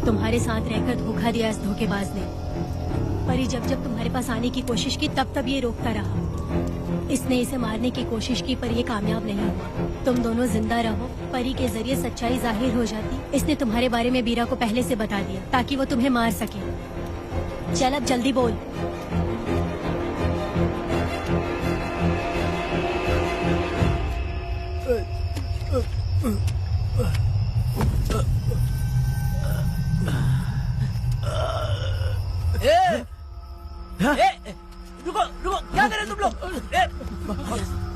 तुम्हारे साथ रहकर धोखा दिया इस धोखेबाज ने। परी जब जब तुम्हारे पास आने की कोशिश की तब तब ये रोकता रहा। इसने इसे मारने की कोशिश की पर ये कामयाब नहीं हुआ। तुम दोनों जिंदा रहो, परी के जरिए सच्चाई जाहिर हो जाती। इसने तुम्हारे बारे में बीरा को पहले से बता दिया ताकि वो तुम्हें मार सके। चल अब जल्दी बोल। रुको रुको, क्या करे तुम लोग?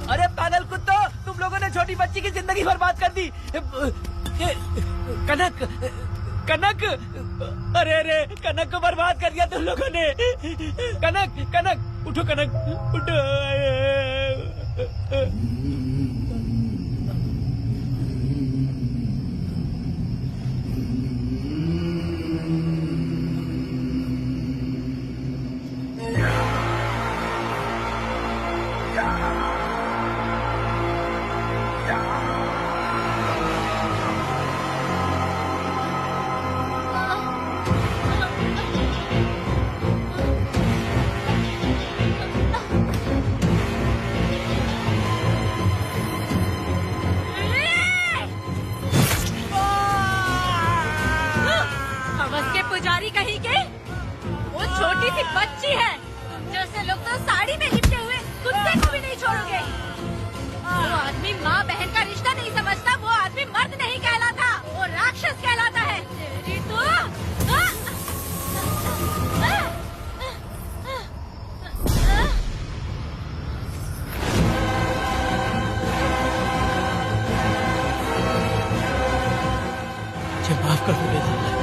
अरे पागल कुत्तो, तुम लोगों ने छोटी बच्ची की जिंदगी बर्बाद कर दी। कनक, कनक, अरे अरे कनक को बर्बाद कर दिया तुम लोगों ने। कनक, कनक उठो, कनक उठो। माफ कर दो वेदा।